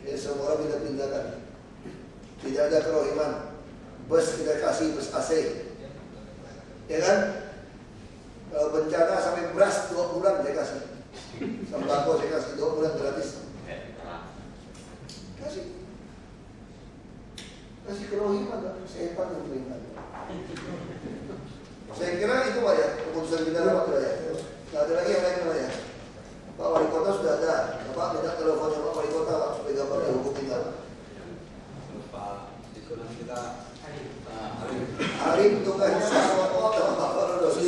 Ya semua orang kita pindahkan. Tidak ada kerohiman. Bus kita kasih bus AC, ya kan? Kalau bencana sampai beras 2 bulan saya kasih, sembako saya kasih 2 bulan gratis. Kasih kerohiman, setan yang beriman. Saya kira itu Pak ya, keputusan kita Pak ya. Nggak ada lagi yang lain Pak ya. Pak Wali Kota sudah ada, Bapak minta teleponnya Pak Wali Kota Pak supaya gampang dihubungi Pak. Pak, itu nanti kita Hari tugasnya sama kota Bapak Rodosi.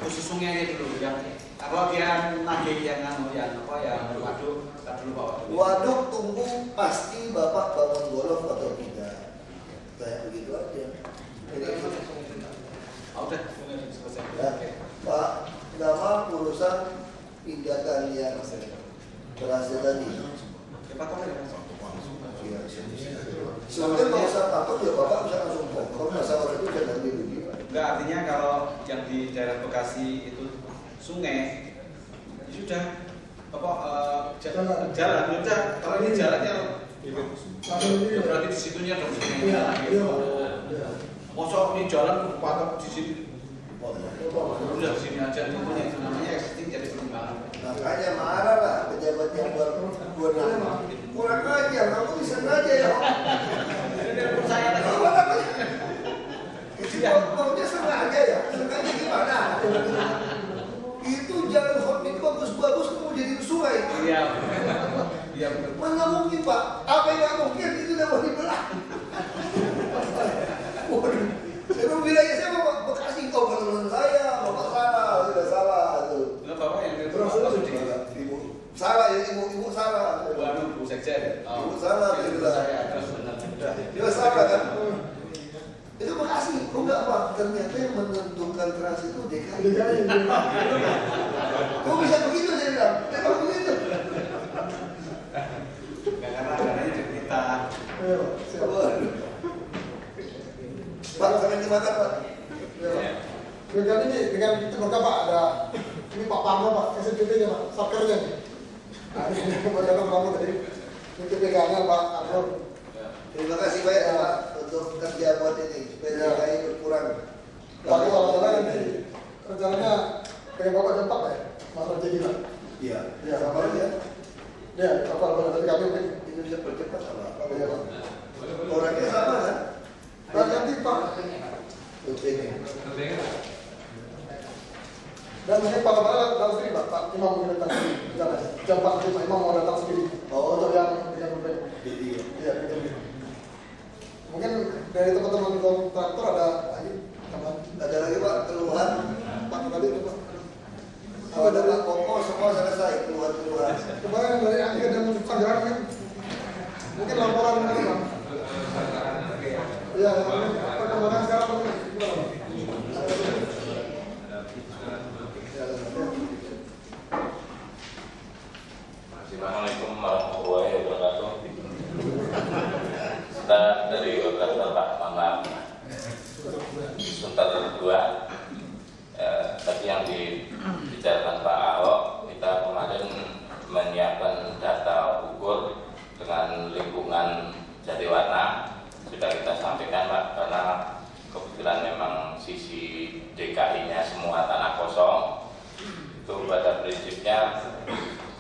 khusus sungai dulu yang kalau dia nagih yang waduk, kita dulu Pak. Waduk tunggu pasti Bapak bangun golf atau tidak. Kayak begitu aja. Udah, selesai. Ya, Pak, nama urusan pindahkan yang berhasil tadi. Pak Tom ya. Sebenarnya kalau usah takut ya Bapak bisa langsung pokok masalah itu jangan dirugi. Enggak, artinya kalau yang di daerah Bekasi itu sungai, ya sudah jalan udah, kalau ini jalannya berarti di situnya dong sungai gitu. Mosok ini jalan patok di sini, udah di sini aja, itu namanya existing jadi pengembangan. Makanya Pak, apa yang nggak mungkin itu udah mau dibelah. Waduh, saya bilang wilayah saya Bapak Bekasi, oh kalau saya, Bapak salah, sudah salah tuh. Itu bapak yang Terus ibu salah ya, ibu salah. Waduh, Bu Sekjen. Ibu salah, dia bilang. Saya terus benar. Dia salah kan? Itu Bekasi, kok enggak Pak? Ternyata yang menentukan trans itu DKI. Kok bisa begitu saya bilang? Kenapa begitu? Karena dananya dari kita. Waduh. Pak, sampai dimakan Pak. Dengan ini, dengan tenaga Pak ada ini Pak Parno Pak, SPT-nya Pak, sakernya nih. Nah, ini kebanyakan kamu tadi. Ini kepegangan Pak Arno. Terima kasih banyak Pak untuk kerja buat ini supaya DKI berkurang. Pak kalau salah nanti rencananya pengen bawa jam 4 ya, Mas Raja gila. Iya. Iya, Sama aja. Ya, apa tadi kami mungkin Ini bisa percepat sama. apa ya Pak? Orangnya sama kan? Nah, nanti Pak, Oke. dan mungkin Pak Kepala datang sendiri Pak Imam mungkin datang sendiri. Jam 4 Pak Imam mau datang sendiri. Oh. Untuk yang berbeda. Jadi Iya, betul. Mungkin dari teman-teman kontraktor ada lagi tambahan. ada lagi Pak keluhan. Pak tadi itu Pak. Kalau ada Pak Koko semua selesai keluhan-keluhan. Kemarin dari akhir dan Sanggarang kan mungkin laporan ini Pak. Iya, perkembangan sekarang Pak. Gimana Pak? Assalamualaikum warahmatullahi wabarakatuh. Kita dari kontraktor Pak Mama Sunter 2 tadi yang dibicarakan Pak Ahok, kita kemarin menyiapkan data ukur dengan lingkungan Jatiwarna sudah kita sampaikan Pak, karena kebetulan memang sisi DKI-nya semua tanah kosong. Itu pada prinsipnya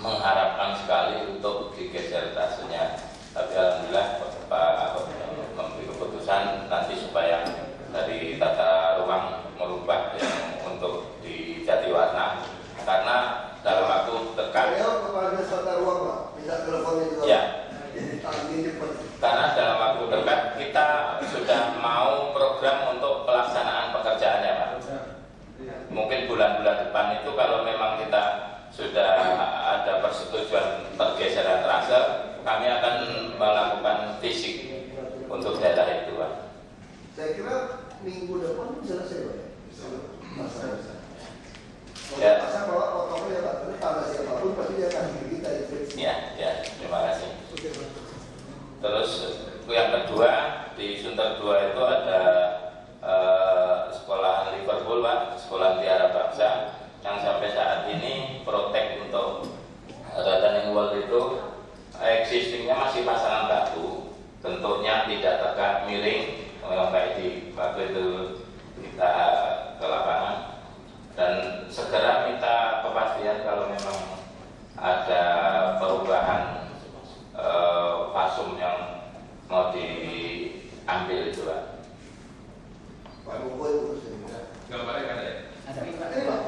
mengharapkan sekali untuk digeser tasenya, tapi alhamdulillah Pak Ahok memberi keputusan nanti supaya dari tata ruang merubah yang untuk di Jatiwarna, karena dalam waktu dekat Kepala Desa Tata Ruang Pak, bisa teleponnya juga. ya, Ini cepat. karena dalam waktu dekat kita sudah mau program untuk pelaksanaan pekerjaannya Pak. Mungkin bulan-bulan depan itu kalau memang kita sudah ada persetujuan pergeseran trase, kami akan melakukan fisik untuk daerah itu Pak. Saya kira minggu depan selesai Pak. Ya. Pasang bawa protokol ya Pak, tapi tanggal siapapun pasti dia akan kita inspeksi. Ya, terima kasih. Terus yang kedua di Sunter 2 itu ada sekolah Liverpool Pak, sekolah Tiara Bangsa yang sampai saat ini protek untuk retaining wall itu existingnya masih pasangan batu, bentuknya tidak tegak miring kayak di waktu itu kita ke lapangan, dan segera minta kepastian kalau memang ada perubahan fasum yang mau diambil itu Pak. Pak Koko itu Gambarnya kan ya? Ini Pak.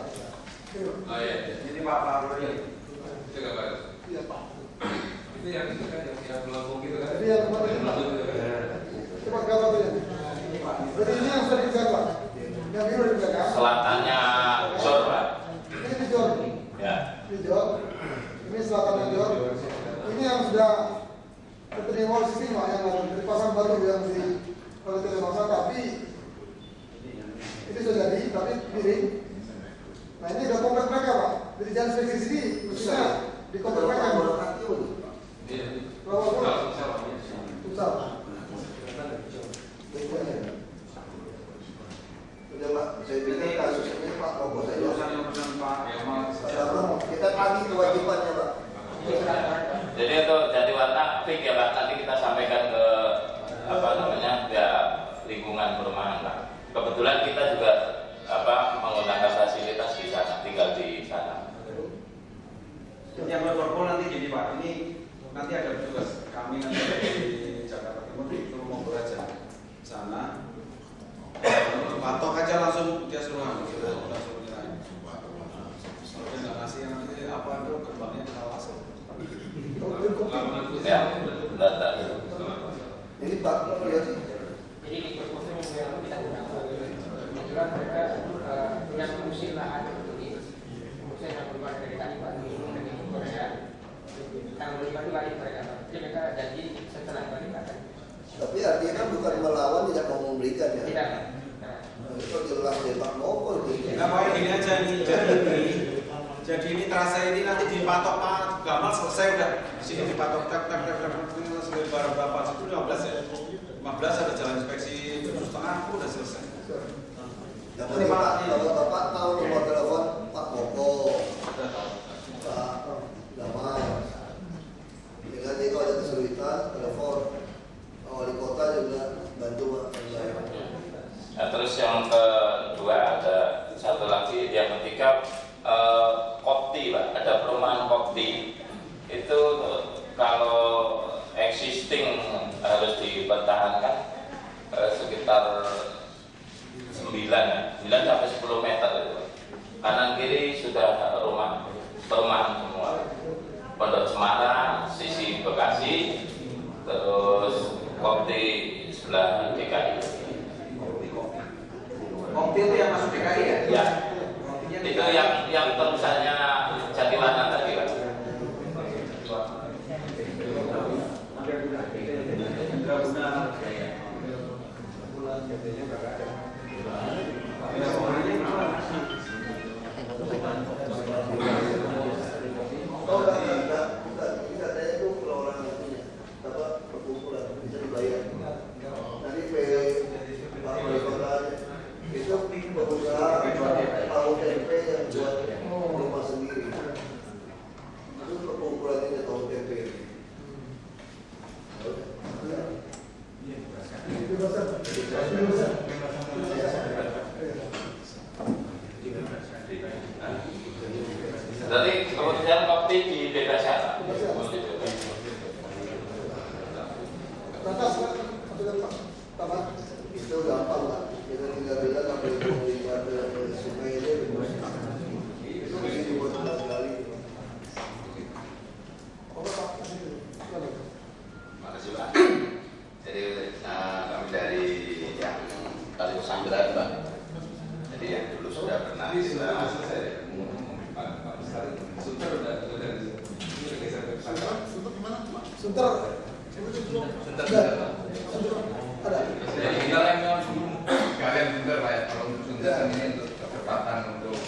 Oh iya, Ini Pak Rudi. itu gambarnya. Iya Pak. Itu yang itu kan yang melambung gitu kan? Jadi yang kemarin Yang Pak. melambung gitu kan? Coba gambar tuh ya. Jadi ini yang sudah dipegang Pak. Yang biru dipegang. Selatannya Jor Pak. Ini di Jor. Ya. Di Jor. Ini selatannya Jor. Ini yang sudah keterima di sini Pak, yang dipasang baru yang di oleh Telemasa, tapi itu sudah jadi, tapi miring. Nah ini udah komplek mereka Pak. Jadi jalan spesies sini mestinya di komplek mereka. Iya. Berapa pun? Kalau misalnya. Susah. Sudah Pak, saya pikir kasus ini Pak Koko saja. Urusan yang pesan Pak Kemal. Kita tagih kewajibannya Pak. Jadi untuk Jatiwarna fix ya Pak, nanti kita sampaikan ke ya lingkungan perumahan Pak. Kebetulan kita juga menggunakan fasilitas di sana, tinggal di sana. Yang Liverpool nanti gini Pak, ini nanti ada petugas kami nanti dari Jakarta Timur itu mau belajar sana. Patok aja langsung dia suruh langsung nilai. Kalau dia nggak ngasih nanti apa itu gerbangnya kita langsung. Lapangan futsal. Ya. Tapi artinya kan bukan melawan, tidak mau memberikan ya. Tidak. Itu jelas depak mogol gitu. Nah, pokoknya gini aja nih. Jadi ini terasa ini nanti dipatok Pak Gamal selesai udah. Di sini dipatok tak sampai berapa? 10 15 ya. 15 ada jalan inspeksi 7,5 udah selesai. Yang penting Pak, kalau Bapak tahu nomor telepon Pak Koko, Pak Gamal. Nanti kalau ada kesulitan, telepon. Pak Wali Kota juga bantu Pak. Nah, terus yang kedua ada satu lagi, yang ketiga Kopti Pak, ada perumahan Kopti itu kalau existing harus dipertahankan sekitar 9 sampai 10 meter itu. Kanan kiri sudah rumah perumahan semua. Pondok Semarang, sisi Bekasi, terus Kopti sebelah DKI. Kopti itu yang masuk DKI ya? Ya. Itu yang terusannya Jatiwangi tadi Pak. Oh, enggak, katanya itu kalau orang punya apa perkumpulan bisa dibayar. Nanti Pak Wali Kota itu pengusaha tahu tempe yang buat rumah sendiri. Itu perkumpulan ini tahu tempe. Jadi kemudian Kopti di bebas syarat. Lantas, Pak, Tamat. Itu gampang Pak. Kita tinggal bilang apa itu lihat sungai ini itu bisa dibuat sekali. Makasih Pak. Jadi kami dari yang Kali Sambiran Pak. Jadi yang dulu sudah pernah kita Sunter udah geser ke sana. Sunter. Ada. Jadi kita yang sekalian Sunter Pak ya. Kalau untuk Sunter kan ini untuk kecepatan untuk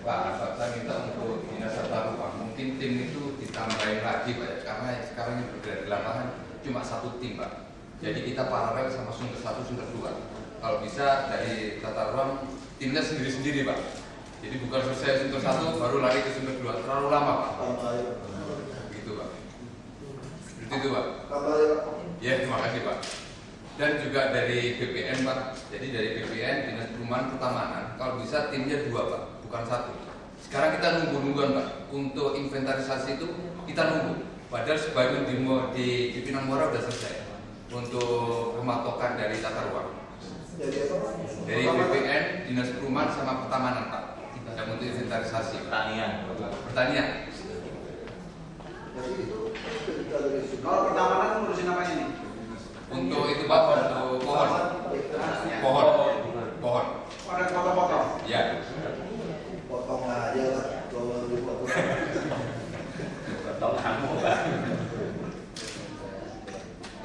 Pak Asap saya minta untuk Dinas Tata Ruang. Mungkin tim itu ditambahin lagi Pak ya. Karena sekarang ini bergerak di lapangan cuma satu tim Pak. Jadi kita paralel sama Sunter 1, Sunter 2. Kalau bisa dari Tata Ruang timnya sendiri-sendiri Pak. Jadi bukan selesai Sunter 1 baru lari ke Sunter 2, terlalu lama Pak. Gitu Pak. Seperti itu Pak. Ya, terima kasih Pak. Dan juga dari BPN Pak. Jadi dari BPN Dinas Perumahan Pertamanan, kalau bisa timnya 2 Pak, bukan 1. Sekarang kita nunggu-nungguan Pak. Untuk inventarisasi itu kita nunggu. Padahal sebagian di Cipinang Muara sudah selesai untuk pematokan dari Tata Ruang. Dari BPN, Dinas Perumahan sama Pertamanan Pak. Yang untuk inventarisasi Pertanian. Kalau pertamanan ngurusin apa ini? Untuk itu Pak, untuk pohon. Ada foto-foto. Ya. Potong aja Pak. Kalau dipotong. Potong kamu Pak.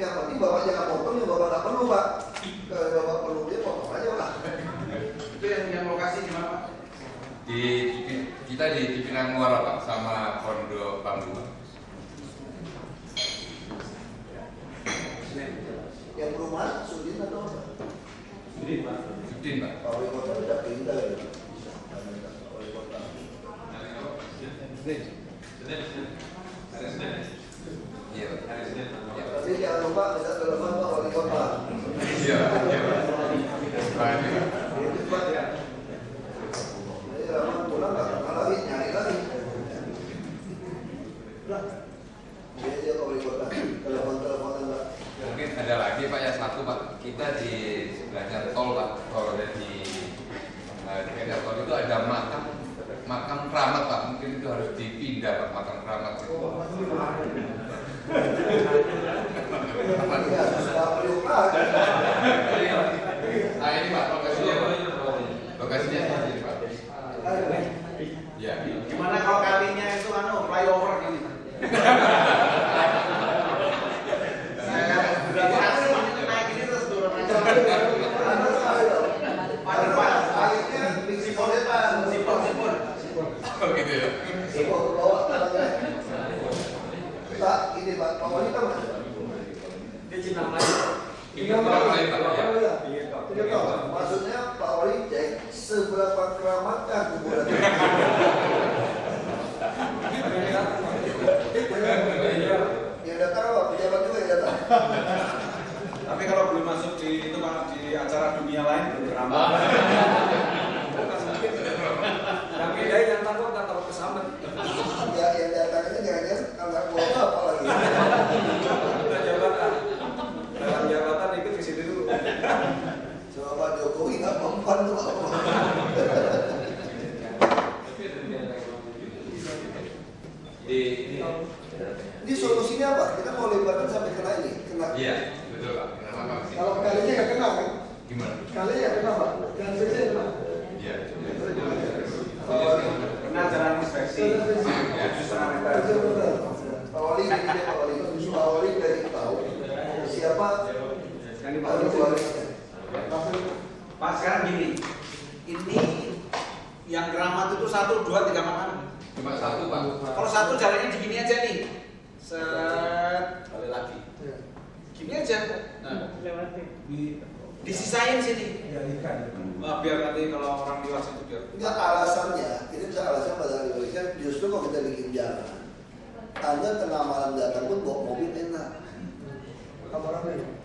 Yang penting Bapak jangan potong, yang Bapak tak perlu Pak. Kalau Bapak perlu dia potong aja Pak. Itu yang lokasi di mana Pak? Kita di Cipinang Muara Pak, sama Pondok Bambu Pak. Yang perumahan Sudin atau apa? Sudin Pak. Pak Wali Kota sudah pindah ya. Pak Wali Kota. Iya Pak. Tapi jangan lupa bisa telepon Pak Wali Kota. Iya Pak. Cepat ya. Jadi lama pulang nggak kenal lagi, nyari lagi. Dia aja Pak Wali Kota. Telepon-teleponan Pak. Mungkin ada lagi Pak ya, satu Pak. Kita di sebelahnya tol Pak. Kalau di daerah tol itu ada makam keramat Pak. Mungkin itu harus dipindah Pak, makam keramat itu. Ya, sudah berubah. Nah ini Pak, lokasinya Pak. Lokasinya ini Pak. Ya. Gimana kalau kalinya itu flyover gini? Berarti asli Oh gitu ya. Bawa tangannya. Pak, ini Pak, Pak Wali tahu nggak? Dia cinta lagi. Ingat berapa kali Pak? Maksudnya Pak Wali cek seberapa keramatkah kuburan itu. Yang datang apa? Pejabat juga yang datang. Tapi kalau belum masuk di itu Pak, di acara dunia lain belum beramal. Tapi dia yang takut nggak takut kesambet. Ya yang datang ini jangan-jangan anak buah apa lagi. Udah jabatan. Dalam jabatan ikut ke situ dulu. Sama Pak Jokowi nggak mempan tuh Pak. Ini solusinya apa? Kita mau lebarkan sampai kena ini, kena. Iya, betul Pak. Kenapa sih? Kalau kalinya nggak kena kan? Gimana? Kalinya nggak kena Pak. Jangan spesial kena. Iya. Kena jalan inspeksi. Pak Wali dari tahu siapa ahli warisnya. Pak sekarang gini, ini yang keramat itu 1, 2, 3 makan. Cuma satu Pak. Kalau satu jalannya begini aja nih, set balik lagi, gini aja. Nah, disisain sini. Nah, biar nanti kalau orang dewasa itu biar. Enggak alasannya, ini bisa alasan pada ahli warisnya. Justru kalau kita bikin jalan, Anda tengah malam datang pun bawa mobil enak.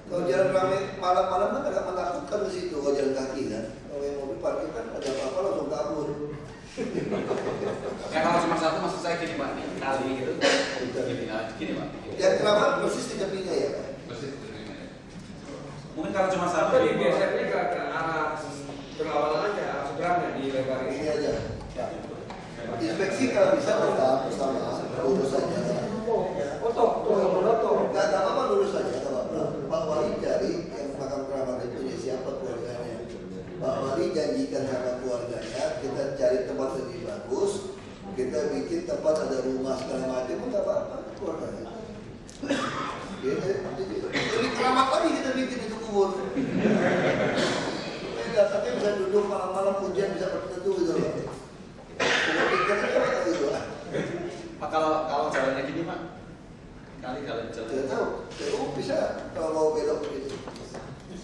Kalau jalan ramai malam-malam kan agak menakutkan di situ. Kalau jalan kaki kan, kalau yang mobil parkir kan ada apa-apa langsung kabur. Ya kalau cuma satu maksud saya gini Pak, kali gitu. Gini Pak. Yang keramat persis di tepinya ya. Persis. Mungkin kalau cuma satu. Tapi biasanya ke arah berlawanan aja, arah seberangnya di lebar Ini ini. aja. Inspeksi kalau bisa tetap bersama lurus saja. Enggak apa-apa lurus saja, nggak apa-apa. Pak Wali cari yang makam keramat itu punya siapa keluarganya. Pak Wali janjikan sama keluarganya, kita cari tempat lebih bagus, kita bikin tempat ada rumah segala macam, nggak apa-apa keluarganya. Jadi keramat lagi kita bikin itu kubur. Datangnya bisa duduk malam-malam hujan bisa berteduh gitu loh. Pak kalau jalannya gini Pak, kali jalan. Tidak tahu, bisa kalau mau belok begitu.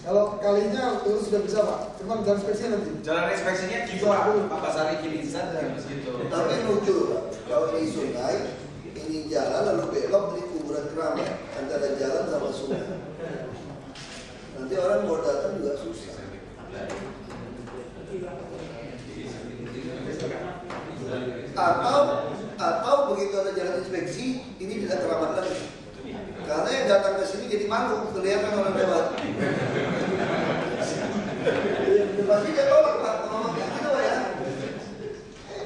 Kalau kalinya itu sudah bisa Pak, cuma jangan spesial nanti. Jalan inspeksinya gitu Pak Basari gini saja gitu. Tapi lucu Pak, kalau di sungai ini jalan lalu belok di kuburan keramat antara jalan sama sungai. Nanti orang mau datang juga susah. Atau begitu ada jalan inspeksi ini tidak keramat lagi. Karena yang datang ke sini jadi malu kelihatan orang lewat. Pasti dia tolak Pak, ngomong kayak gitu Pak ya.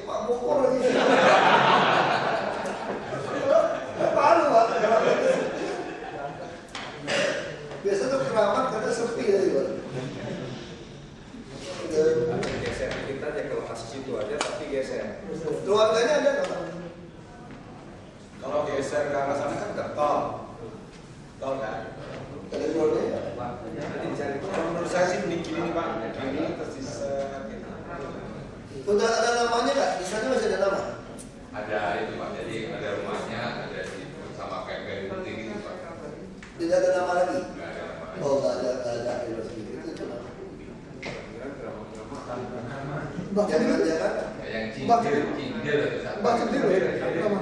Pak Bokor lagi. Malu Pak. Biasanya tuh keramat karena sepi tadi Pak. Geser kita aja kalau masuk situ aja, tapi geser. Keluarganya ada nggak Pak? Kalau geser ke arah sana kan ke tol kan. Ada keluarganya? Nanti dicari. Kalau menurut saya sih mending gini nih Pak, gini terus diset gitu. Udah ada namanya nggak? Di sana masih ada nama? Ada itu Pak. Jadi ada rumahnya, ada di sama kayak garis putih gitu Pak. Tidak ada nama lagi? Nggak ada nama. Oh nggak ada. Itu nama. Mbak Cendil, Jangan-jangan Kayak yang cindil itu satu. Mbak Cendil, nama.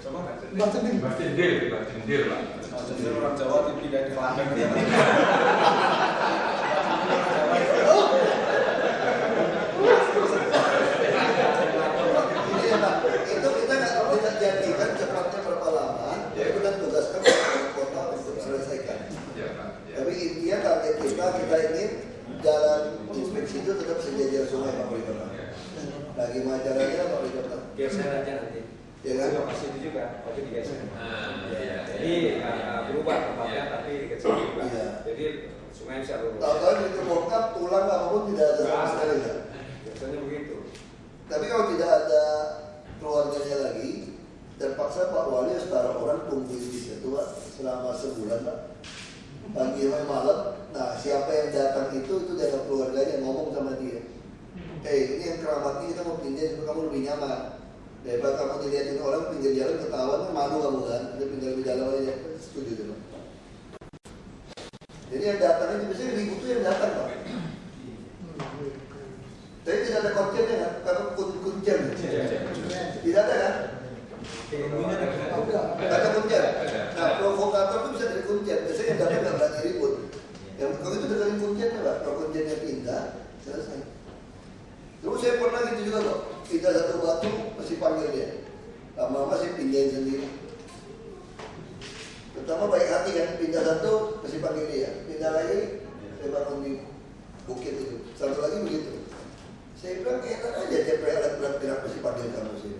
Coba Mbak Cendil. Mbak Cindil Pak. jadi orang Jawa dipindah di Klaten dia. ini ya Pak, itu kita nggak jadikan cepatnya berapa lama, ya kita tugaskan kota untuk selesaikan. Iya Pak. Iya. Tapi intinya target kita ingin jalan inspeksi itu tetap sejajar sungai Pak Wali Kota. Nah gimana caranya Pak Wali Kota? Geser aja nanti. Ya kan? Lokasi itu juga, tapi digeser. Iya. Jadi berubah tempatnya, tapi digeser juga. Iya. Jadi sungai bisa lurus. Tahu-tahu begitu bongkar tulang apapun tidak ada sama sekali ya. Biasanya begitu. Tapi kalau tidak ada keluarganya lagi, terpaksa Pak Wali harus taruh orang tungguin di situ Pak selama sebulan Pak. Pagi sampai malam. Nah siapa yang datang itu dari keluarganya ngomong sama dia. Ini yang keramat ini kita mau pindah, kamu lebih nyaman. Daripada kamu dilihatin orang pinggir jalan ketahuan kan malu kamu kan, itu pinggir jalan aja. Setuju tuh Pak. Jadi yang datang itu biasanya ribut tuh yang datang Pak. Tapi tidak ada kontennya kan, karena kuncen. Tidak ada kan? Tidak ada kuncen. Nah provokator itu bisa dari kuncen. Biasanya yang datang nggak berani ribut. Yang kalau itu dengerin kuncennya Pak, kalau kuncennya pindah selesai. Terus saya pernah gitu juga kok, pindah satu batu masih panggil dia. Lama-lama saya pindahin sendiri. Pertama baik hati kan, pindah satu masih panggil dia. Pindah lagi, saya bangun di bukit itu. Satu lagi begitu. Saya bilang enak aja CPR alat berat-berat masih panggil kamu sih.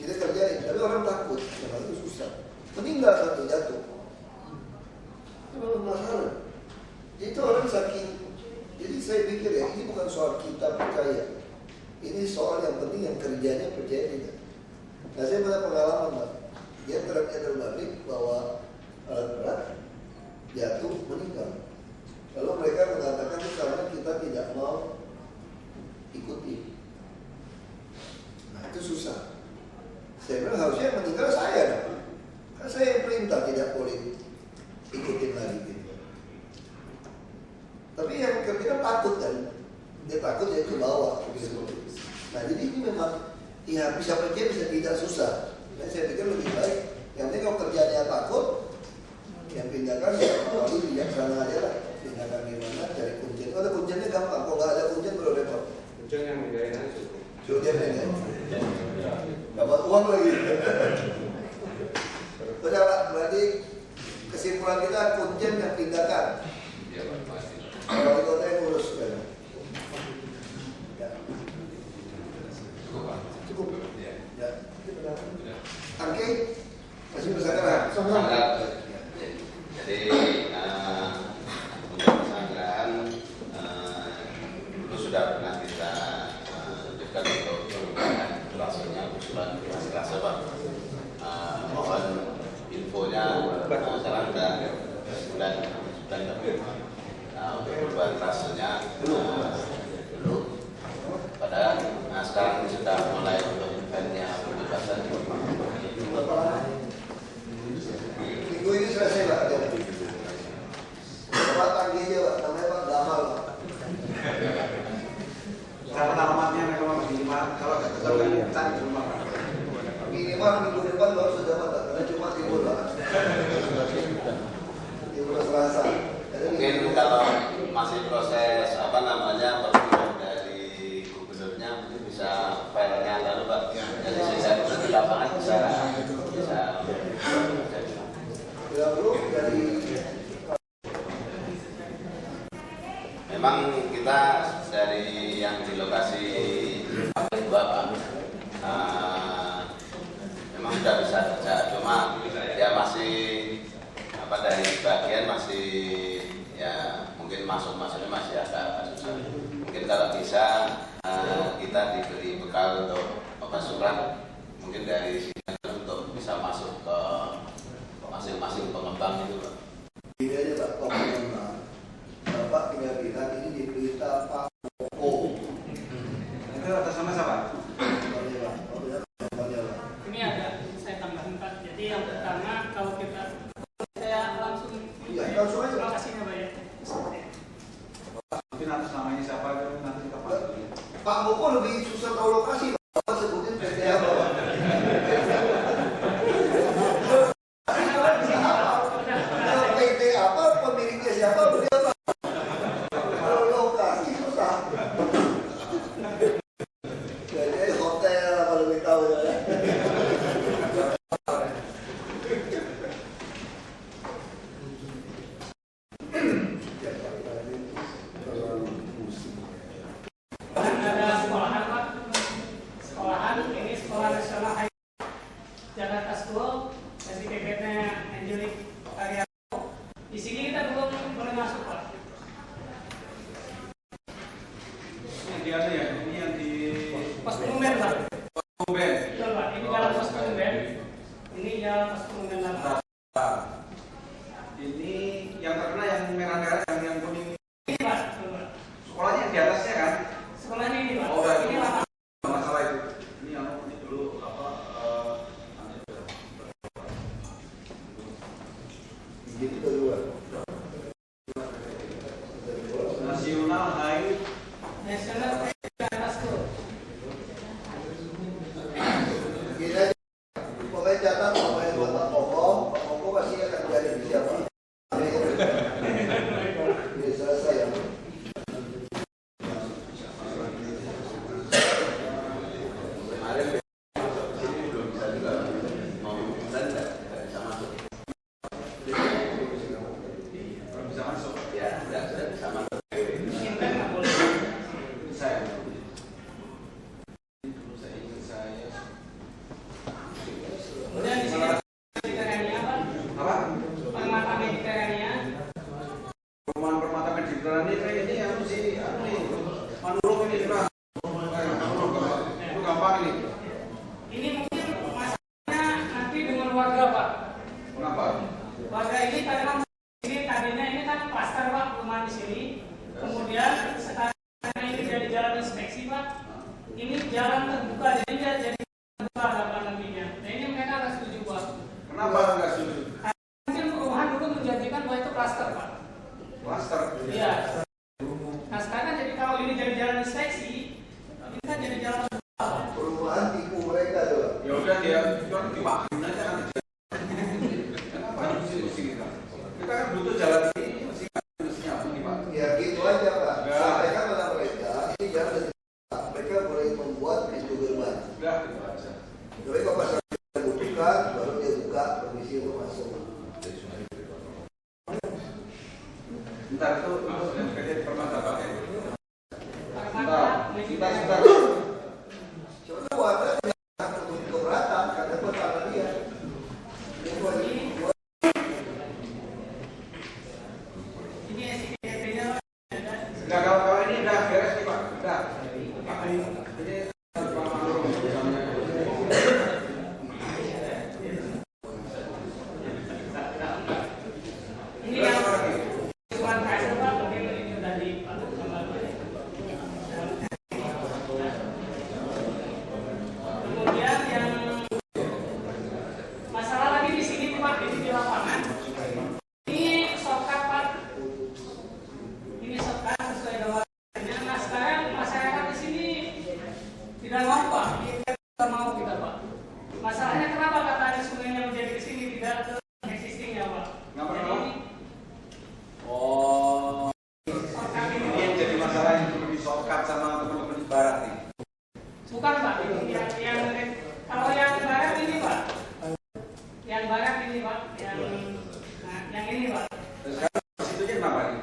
Kita kerjain, tapi orang takut, karena itu susah. Meninggal satu jatuh. Itu belum masalah. Itu orang saking. Jadi saya pikir ya, ini bukan soal kita percaya. Ini soal yang penting yang kerjanya percaya tidak. Nah saya punya pengalaman Pak. Dia truknya terbalik bawa alat berat, jatuh, meninggal. Lalu mereka mengatakan itu karena kita tidak mau ikuti. Nah itu susah. Saya bilang harusnya yang meninggal saya dong. Kan saya yang perintah tidak boleh ikutin lagi gitu. Tapi yang kita takut kan, dia takut dia ke bawah gitu. Nah jadi ini memang ya bisa percaya bisa tidak susah. Nah, saya pikir lebih baik. Yang penting kalau kerjanya takut, yang pindahkan ya paling bijaksana aja lah. Pindahkan di mana cari kuncen. Kalau ada kuncennya gampang, kalau nggak ada kuncen baru repot. Kuncen yang mindahin aja. Suruh dia pindah. Dapat uang lagi. Sudah Pak, berarti kesimpulan kita kuncen yang pindahkan. Iya Pak, pasti. Kalau itu saya ngurus kan. Ya. Cukup Pak. Cukup. Ya. Ya. Sudah. Oke. Masih bersangkutan. Sangat. Jadi untuk persangkaan dulu sudah pernah kita lanjutkan untuk perubahan klasternya usulan klaster Pak. Mohon infonya sekarang sudah bulan lebih. Nah, untuk perubahan klasternya dulu. Padahal sekarang sudah mulai untuk eventnya pembebasan. Minggu ini selesai Pak. Bapak tagih aja Pak, namanya Pak Gamal Pak. Dapat alamatnya mereka mau minimal kalau kita cari rumah. Minimal minggu depan baru sudah dapat Pak, karena cuma libur Pak. Libur Selasa. Mungkin kalau masih proses perpindahan dari gubernurnya mungkin bisa filenya lalu Pak. Jadi saya di lapangan bisa. Bila perlu dari Memang kita dari yang di lokasi Bapak memang sudah bisa kerja, cuma ya masih dari bagian masih ya mungkin masuknya masih agak susah. Mungkin kalau bisa kita diberi bekal untuk surat mungkin dari sini untuk bisa masuk ke masing-masing pengembang itu Pak. ini aja Pak Komando. Bapak tinggal bilang ini di berita Pak Moko. Itu atas nama siapa? Ini ada saya tambahkan Pak. Jadi yang pertama kalau kita saya langsung Langsung aja. lokasinya Pak ya. Mungkin atas namanya siapa nanti kita pasti. Pak Moko lebih susah tahu lokasi Pak sebutin PT apa Pak. kemarin masuk ke sini belum bisa juga mau dan nggak bisa masuk. Belum bisa masuk. Ya, nggak bisa masuk. Simpen nggak boleh. Saya saya. Kemudian di sini mediterania apa? Permata mediterania. Perumahan permata mediterania ini yang si ini Manurung ini sudah itu gampang ini. Ini mungkin masalahnya nanti dengan warga Pak. Kenapa? Warga ini karena ini tadinya ini kan klaster Pak rumah di sini. Kemudian sekarang ini jadi jalan inspeksi Pak. Ini jalan terbuka jadi jadi terbuka apa nantinya. Nah ini mereka nggak setuju Pak. Kenapa nggak setuju? Mungkin perumahan dulu menjanjikan bahwa itu klaster Pak. Klaster. Iya. Nah sekarang jadi kalau ini jadi jalan inspeksi, ini kan jadi jalan terbuka Pak. Perumahan tipu mereka tuh. Ya udah dia dipakai aja nanti. Kenapa diskusi kita? Kita kan butuh jalan ini mesti apa nih Pak? Ya gitu aja Pak. Ya. Sampaikan pada mereka, ini jangan terbuka. Mereka boleh membuat pintu gerbang. Udah gitu aja. Tapi kalau pasar butuhkan, baru dia buka permisi untuk masuk. Bentar itu yang kerja di permata Pak. Permata Sebentar. Soalnya warga yang untuk keberatan, karena pertama dia. Ini SIP-nya Enggak, kalau ini udah beres nih Pak. Udah. Ini Pak Manurung misalnya. ini yang cuma kasih Pak mungkin itu tadi Pak. Kemudian yang masalah lagi di sini Pak, ini di lapangan. Ini shortcut Pak. Ini shortcut sesuai dengan warnanya. Nah sekarang masyarakat di sini tidak mau Pak, tidak mau kita Pak. Masalahnya kenapa katanya sungainya menjadi ke sini tidak ke existing ya Pak? Kenapa, Jadi Pak? ini Oh, shortcut ini ini yang jadi masalah yang perlu di shortcut sama teman-teman di barat nih. bukan Pak, yang kalau yang barat ini Pak, yang barat ini Pak, yang ini Pak. Terus sekarang situnya kenapa nih?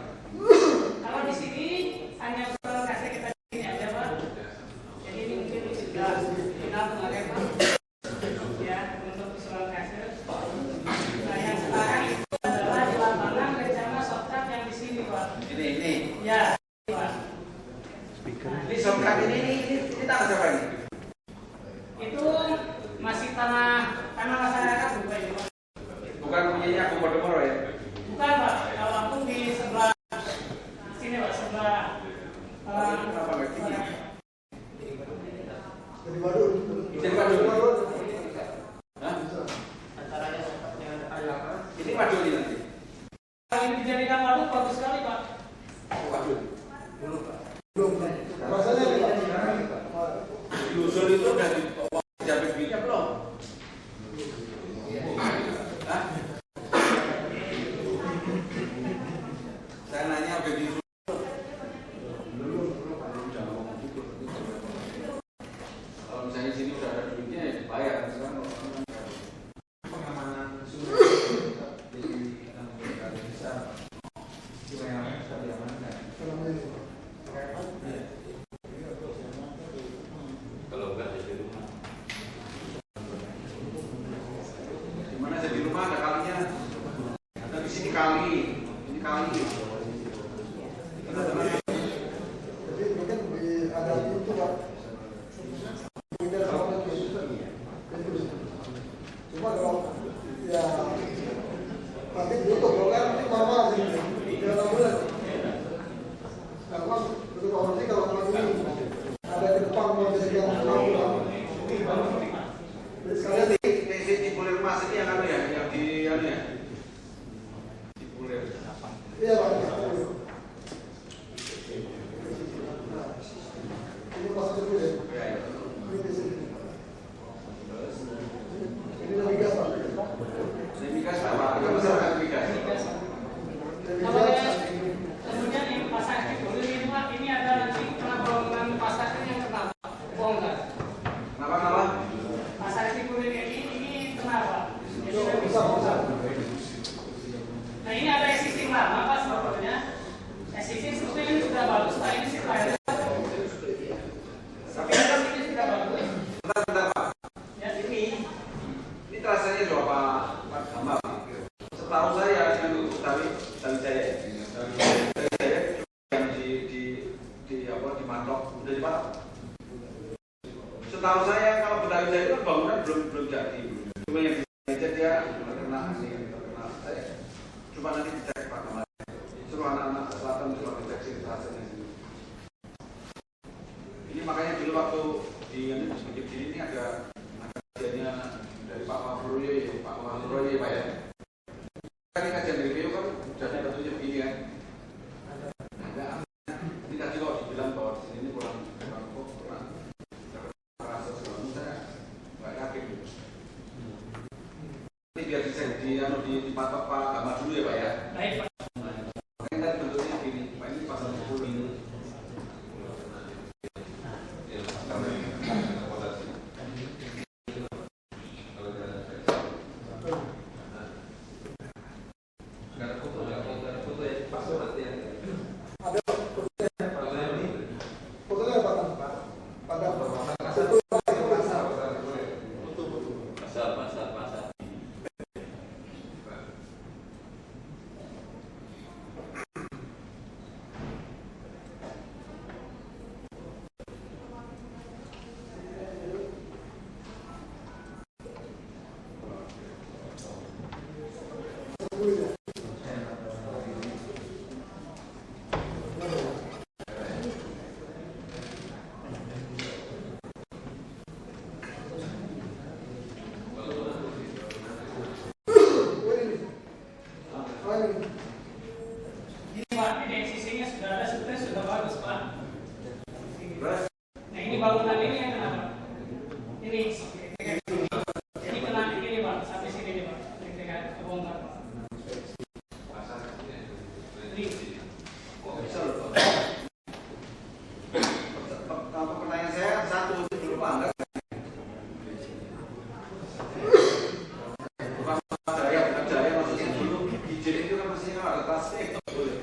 Kalau di sini hanya usulan kasih kita ini aja Pak. Jadi ini mungkin sudah final kemarin Pak. Ya untuk usulan kasih. Nah yang sekarang itu adalah di lapangan rencana shortcut yang di sini Pak. Ini. Ya Pak. Ini shortcut ini tanah siapa ini? Itu masih tanah masyarakat bukan ini Pak. Bukan punyanya Agung Podomoro ya? Bukan Pak. Kalau aku di sebelah sini Pak, sebelah Kenapa nggak gini? Jadi Badut. Jadi Badut. Hah? Antaranya yang ada Ini Badut ini nanti. Kalau ini dijadikan waduk bagus sekali Pak. Waduh. Belum. Masalahnya nih Pak. Diusul itu udah dijamin duitnya belum? Hah? Saya nanya udah diusul. Kalau misalnya sini udah ada duitnya ya dibayar. Sekarang pengamanan Kalau nggak jadi rumah. Gimana aja di rumah ada kalinya. Ada di sini kali. Ini kali. Jadi mungkin ada itu Pak. Tidak sama itu. Cuma kalau ya nanti butuh kalau kan nanti mama sih. Dia tahu bulan. Karena betul orang sih kalau ini ada di depan mau jadi yang tahu. Jadi sekalian Di Pulir Mas ini yang anu ya, yang di anu ya. Di Pulir. iya Pak. Ini masuk dulu ya. Ya, ya. Ini di sini. Ini lebih gas Pak. Ini migas apa? Kita masalah migas. Kalau yang kemudian yang pasar Cipulir ini Pak, ini ada nanti kena bangunan pasar yang kenapa? Bongkar. Kenapa? Pak. Jadi Bisa. nah ini ada existing lama Pak sebetulnya. Existing sebetulnya ini sudah bagus Pak, ini sih Pak. Tapi ini sudah bagus. Bentar Pak. Ya Ini rasanya berapa Pak Gamal? Setahu saya dengan Tawijaya yang di Mantok udah dipatok. Setahu saya kalau Tawijaya itu bangunan belum jadi. Cuma yang aja dia terkena saya. Cuma nanti dicek Pak Gamal. Suruh anak-anak selatan suruh dicek sih rasanya. Ini makanya dulu waktu di ini ada kajiannya dari Pak Wahroye Pak ya. Kan kajian dari BPU kan sudah ada petunjuk begini kan. Ini tadi kalau dibilang bahwa di sini ini kurang rasa segala saya nggak yakin. Ini biar dipatok Pak Gamal dulu ya Pak ya. baik Pak. Makanya tadi bentuknya begini, Pak ini pasal 10 ini. Fotonya Pak. Pasar. Ini Pak, ini existingnya sudah ada, sebetulnya sudah bagus Pak. Nah ini bangunan ini yang kenapa? Ini kena ini Pak, sampai sini nih Pak, dengan kebongkar Pak. Ini Kalau pertanyaan saya satu itu dulu Pak Angga. Bukan jaya maksudnya dulu izin itu kan mestinya kan ada tasnya itu boleh.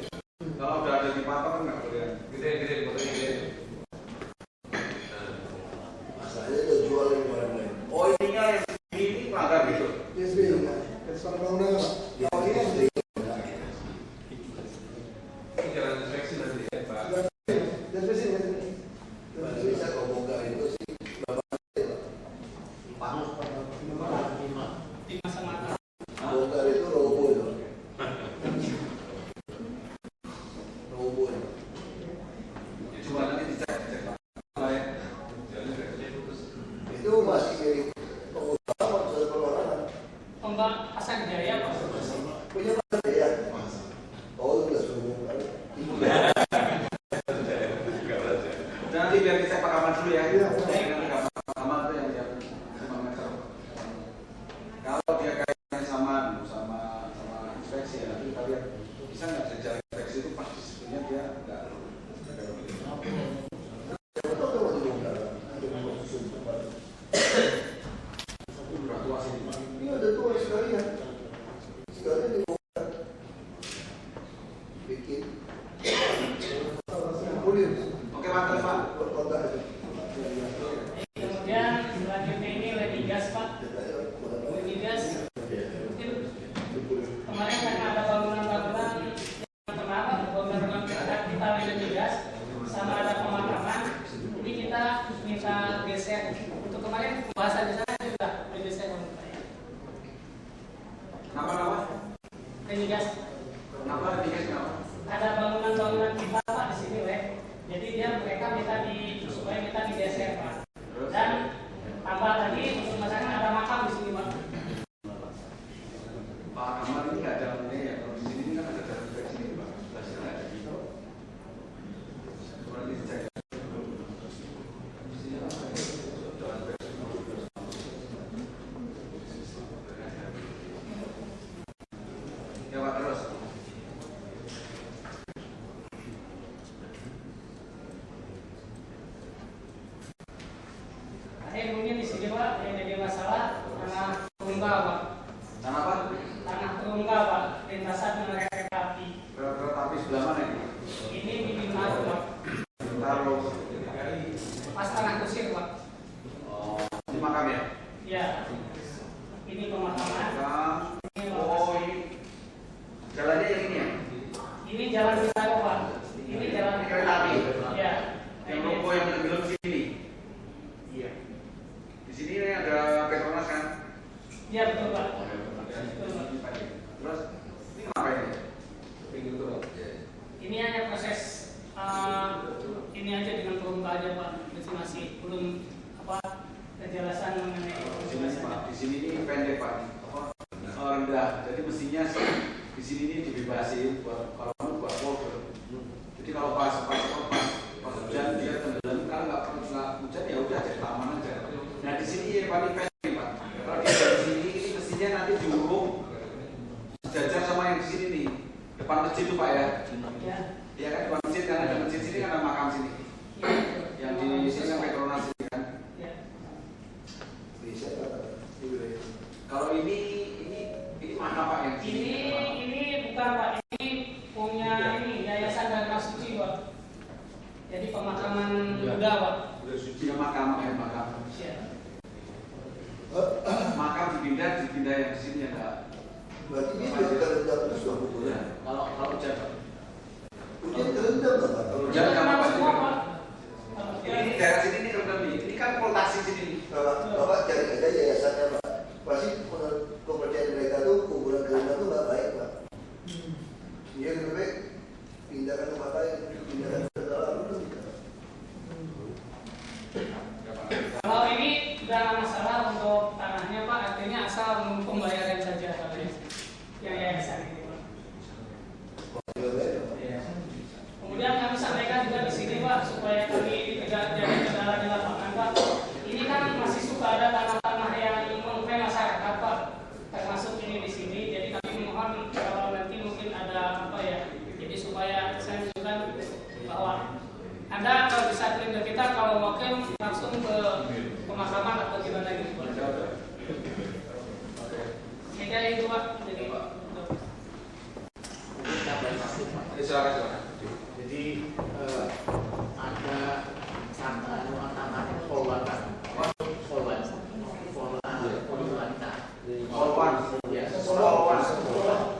Kalau udah ada di patok kan nggak boleh. Gede. Masalahnya udah jual yang barang-barang. Oh ininya yang ini pelanggar gitu. PSB ya. Personal bangunan Pak. Kalau ini yang Bisa kalau bongkar itu sih berapa di masa-masa. bongkar itu roboh itu. Roboh. Ya, cuma nanti dicek Pak. Itu masih milik pengusaha atau perorangan. Pembak Pasar Jaya Pak. Punya mana ya? Oh itu udah suruh bongkar. Nanti biar dicek Pak Gamal dulu ya. Iya. Nanti Pak Gamal itu yang meter. Kalau dia kaitannya sama inspeksi ya, nanti kita lihat bisa nggak sejarah inspeksi itu pasti sebenarnya dia nggak. Betul tuh masih bongkar. Ada yang susun tempat. Udah tua sini Pak. Ini ada tua sekalian. Sekalian dibongkar. Bikin. Oke mantap Pak. Kota aja. Kemudian selanjutnya ini lagi gas Pak. Lagi gas. Mungkin kemarin karena ada bangunan-bangunan yang kenapa bangunan kita lagi gas sama ada pemakaman. Ini kita minta geser. Untuk kemarin pembahasan di sana juga bergeser. Kenapa? Lagi gas. Kenapa digas kenapa? Ada bangunan-bangunan kita Pak di sini Weh. Jadi mereka minta supaya kita digeser Pak. Dan tambah lagi untuk masyarakat ada makam di sini Pak. Pak Gamal ini nggak ada ini ya. Kalau di sini kan ada dari sini Pak. Sebelah ada gitu. Coba dicek. makam ya? Ya, ini pemakaman. Oh, ini jalannya yang ini ya? Ini jalan kita Pak. Ini jalan kereta api. Ya. Yang logo yang tenggelam di sini. Iya. Di sini ada Petronas kan? Iya betul Pak. Terus ini ngapain? Ini hanya proses ini aja dengan permukaan aja Pak. Masih belum kejelasan mengenai di sini ini pendek Pak. Rendah. Jadi mestinya di sini ini dibebasin kalau buat folder. Jadi kalau pas hujan dia tenggelam, kalau nggak hujan ya udah jadi taman aja. Nah di sini yang paling pendek Pak. Kalau di sini ini mestinya nanti diuruk sejajar sama yang di sini nih, depan masjid itu Pak ya. Ya kan depan masjid kan ada masjid sini kan ada makam sini. Yang di sini kan Petronas ini kan. Kalau ini mana Pak yang ini bukan Pak, ini punya ini Yayasan Dharma Suci Pak. Jadi pemakaman Buddha Pak. Suci makam. Makam dipindah yang di sini ada. Berarti ini sudah terendam terus dong bukunya. Kalau hujan Hujan terendam Pak. hujan nggak apa-apa. Ini daerah sini ini terendam nih. Ini kan poltasi sini. Bapak cari aja yayasannya Pak. Pasti menurut kepercayaan mereka tuh kuburan terendam tuh nggak baik Pak. Iya lebih baik pindahkan tempat lain, pindahkan ke dalam dulu. Kalau ini tidak masalah untuk tanahnya Pak, artinya asal pembayaran saja Pak. Yang yayasan ini Pak. Kemudian kami sampaikan juga di sini Pak, supaya kami tidak jadi kendala di lapangan Pak. Ini kan masih suka ada tanah-tanah yang menguasai masyarakat Pak, termasuk ini di sini. Jadi kami mohon kalau nanti mungkin ada jadi supaya saya menunjukkan bahwa Anda kalau bisa kirim ke kita, kalau wakil langsung ke pemakaman atau gimana gitu Pak. Jadi itu Pak. Jadi silakan. Jadi ada tanah polwan.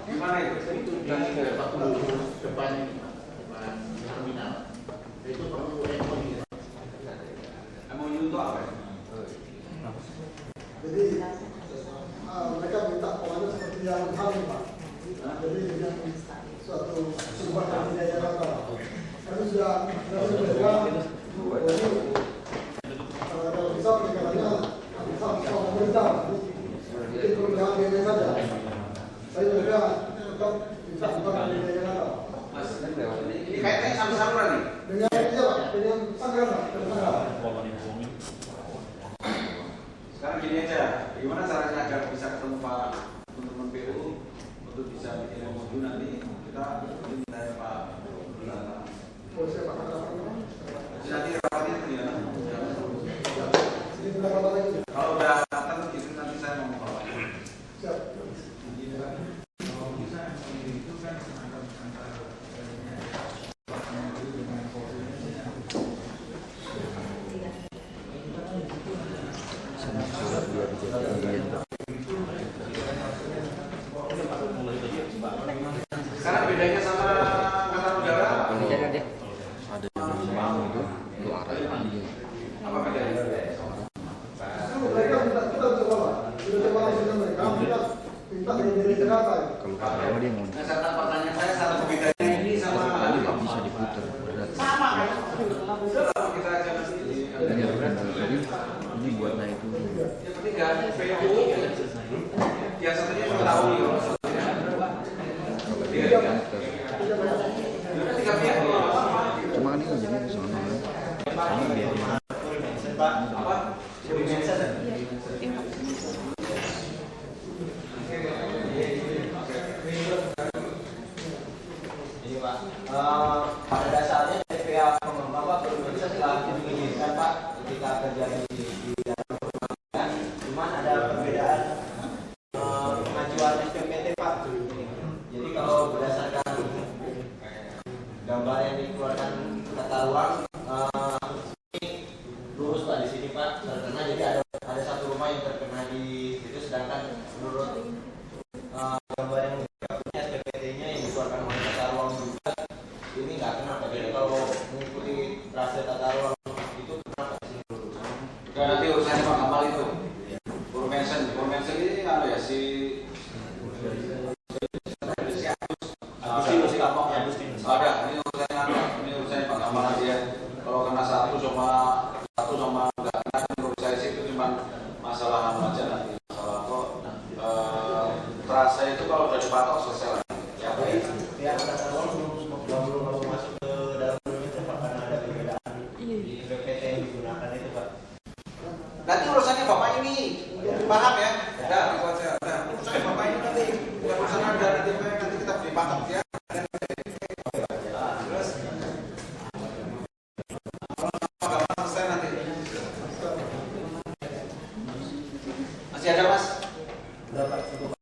Gimana itu? Itu di depan terminal. Itu perlu MOU. MOU itu apa? Jadi mereka minta polanya seperti yang kami Pak. Jadi yang suatu kesempatan di Jakarta. Kami sudah kalau bisa pendekatannya sama pemerintah. Mungkin perubahan biaya saja. Saya mereka tetap bisa bukan di Jakarta. Mas, ini kaitannya sama saluran nih? Dengan itu Pak, dengan sanggaran Pak. Sekarang gini aja, gimana caranya agar bisa ketemu Pak teman-teman PU untuk bisa bikin MOU nanti kita minta Pak Bulana. Nanti rapatnya itu ya. Kalau udah datang itu nanti saya mau bawa. Siap. Sekarang bedanya sama angkatan udara apa? Ada yang mau itu arah ini. Apa bedanya? Mereka minta kita coba langsung mereka minta dari Jakarta. Kalau kalau dia mau Nah, serta pertanyaan saya salah bedanya ini sama nggak bisa diputar berat. sama kan? kita aja nanti. Hanya berat. Jadi ini buat naik itu. Yang ketiga, PU yang satunya tahu Cuma ini jadi di sana. Sama biaya. apa? Ini Pak, pada dasarnya pihak pengembang produsen telah mengizinkan Pak ketika terjadi di dalam perumahan, cuman ada perbedaan dipatok selesai lah. Ya baik. Ya, awal belum masuk ke dalam itu Pak, karena ada perbedaan di BPT yang digunakan itu Pak. Nanti urusannya Bapak ini paham ya? Nah, itu aja. Nah, urusannya Bapak ini nanti bukan urusan Anda, nanti kita beli patok ya. Terus selesai nanti. Masih ada Mas? Dapat cukup.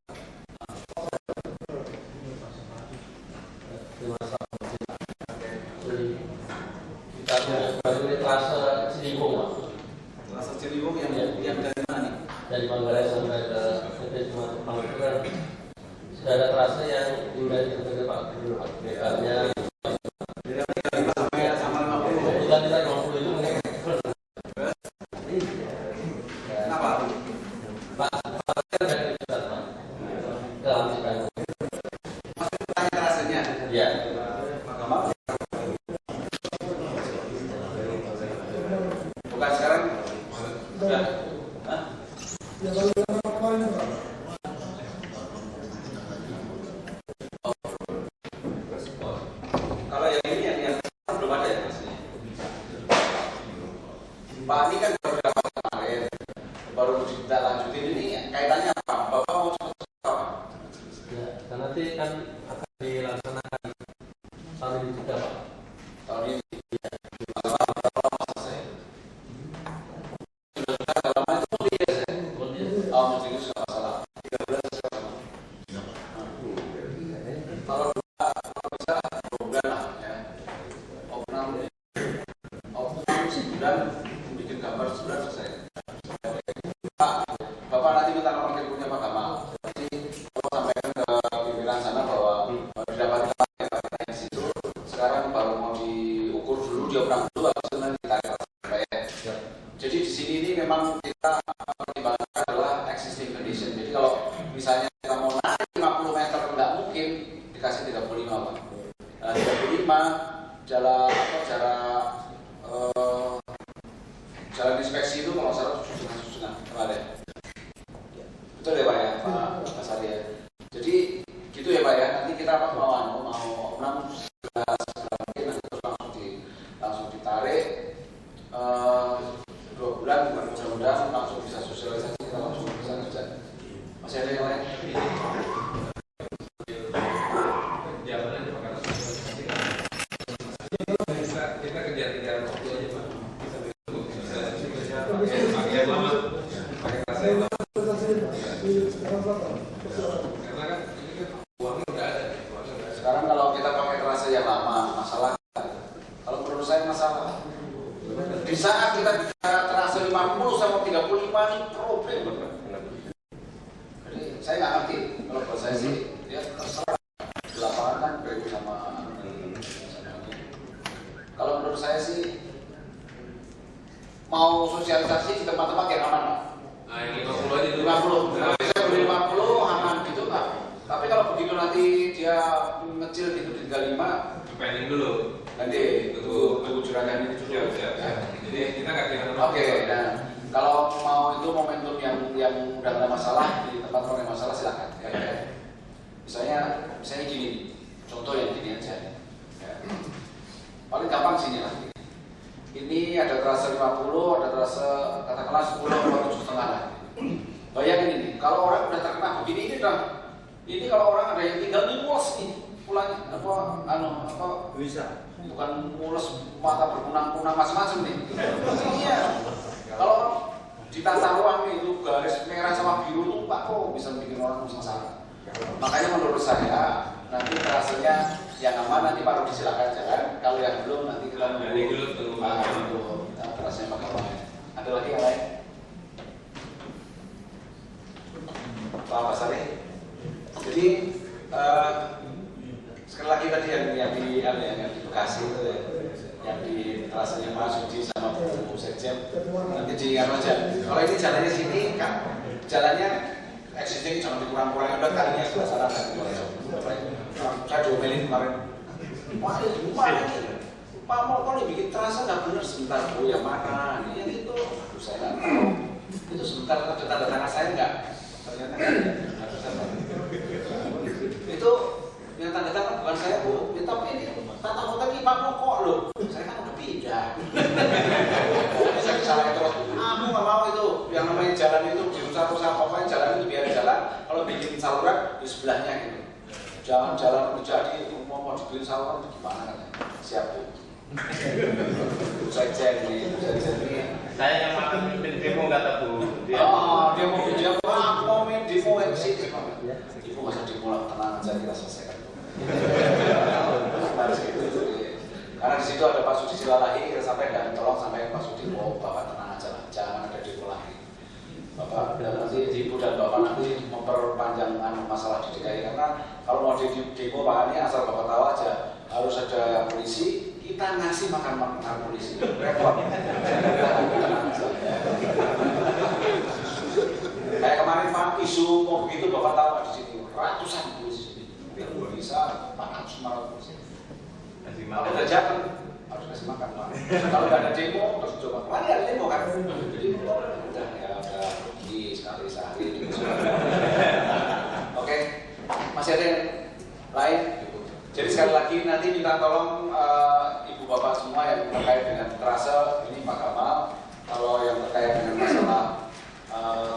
Rasa Ciliwung yang dari mana nih? Dari Manggarai sampai ke Manggarai sudah ada terasa yang sudah ditetapkan Pak Gubernur Pak BK-nya sama 50. bukan kita 50 itu mungkin Kenapa? Pak dari pusat Pak dalam sidang Masih tanya terasanya? ya Bukan sekarang? Sudah? Hah? Kalau yang ini yang belum ada ya Mas? Pak ini kan baru dapat kemarin, baru kita lanjutin ini kaitannya apa? Bapak mau seperti apa? ya dan nanti kan akan dilaksanakan tahun ini juga Pak Tahun ini bikin gambar sebenarnya selesai. Bapak nanti minta nomor teleponnya Pak Gamal. Nanti Bapak sampaikan ke pimpinan sana bahwa didapati di situ. Sekarang baru mau diukur dulu, diukur dulu, habis itu nanti kita bayar. Jadi di sini ini memang kita pertimbangkan adalah existing condition. Jadi kalau misalnya kita mau naik 50 meter nggak mungkin dikasih 35 Pak. 35 jalan inspeksi itu kalau salah susunan kemarin. Betul ya Pak ya, Pak Sari ya. Jadi gitu ya Pak ya. Nanti kita mau opnam mungkin nanti terus langsung ditarik 2 bulan, mudah-mudahan langsung bisa sosialisasi, kita langsung bisa kerja. Masih ada yang lain? Kita kejar-kejar waktu aja Pak. Sekarang kalau kita pakai terasa yang lama, masalah. Kalau menurut saya masalah. Di saat kita bicara terasa 50 sama 35 ini problem. Jadi saya nggak ngerti. Kalau buat saya sih, ya terserah. Di lapangan kan beda sama. Kalau menurut saya sih, mau sosialisasi di tempat-tempat yang aman Pak. Nah, ini 50 aja dulu. 50. Kalau saya beli 50 aman gitu Pak. Tapi kalau begitu nanti dia ngecil gitu di 35, Pending dulu. nanti tunggu juragan ini dulu. Jadi kita nggak kira. Oke, nah kalau mau itu momentum yang udah ada masalah di tempat orang yang masalah silakan. Ya. Misalnya gini, contoh yang gini aja. Ya. Paling gampang sini lah. Ini ada terasa 50, ada terasa katakanlah 10 atau 7,5 lah. Bayangin ini, kalau orang udah terkena begini ini kalau orang ada yang tinggal mules nih, pulangnya apa bisa. Bukan mules mata berkunang-kunang macam-macam nih. Iya. Kalau di tata ruang itu garis merah sama biru tuh Pak kok bisa bikin orang sengsara. Makanya menurut saya nanti terasanya yang aman nanti Pak Rudi silakan aja kan. Kalau yang belum nanti kita nunggu terasanya Pak Gamal. Ada lagi yang lain? Pak Sari. Jadi sekali lagi tadi yang di Bekasi itu ya, yang di terasanya Pak Suci sama Bu Sekjen nanti diingat aja. Kalau ini jalannya sini kan jalannya existing jangan dikurang-kurangin udah kalinya sudah salah kan. Saya diomelin kemarin. Wah ini Pak mau kalau bikin terasa nggak benar sebentar Bu yang mana? Yang itu saya nggak tahu. Itu sebentar ada tanda tangan saya nggak? Ternyata nggak ada. saya Bu, tapi ini tata kota ini Pak Pokok loh. Saya kan udah pindah. Saya kesalahan terus. Aku nggak mau itu. Yang namanya jalan itu dirusak-rusak. Pokoknya jalan itu biar jalan. Kalau bikin saluran di sebelahnya gitu. Jangan jalan menjadi mau dibikin saluran itu gimana katanya? Siap Bu. Saya cek nih. Saya yang makan demo kata Bu. Demo dia mau main demo MC. Ibu masa demo lah, tenang aja kita selesaikan. Karena di situ ada Pak Sudi Silalahi, kita sampaikan tolong sampaikan Pak Sudi, Bapak tenang aja lah, jangan ada demo lagi. Bapak dan nanti Ibu dan Bapak nanti memperpanjang masalah di DKI karena kalau mau di demo Pak Ani asal Bapak tahu aja harus ada polisi, kita ngasih makan polisi. Repot. Kayak kemarin Pak isu mau begitu Bapak tahu di sini ratusan polisi, bisa 400 polisi. Kalau ada jalan harus kasih makan Pak. Kalau nggak ada demo terus coba kemarin ada demo kan? Jadi udah ya udah pergi sekali sehari. Oke, masih ada yang lain? Jadi sekali lagi nanti minta tolong ibu bapak semua yang terkait dengan terasa ini Pak Kamal, kalau yang terkait dengan masalah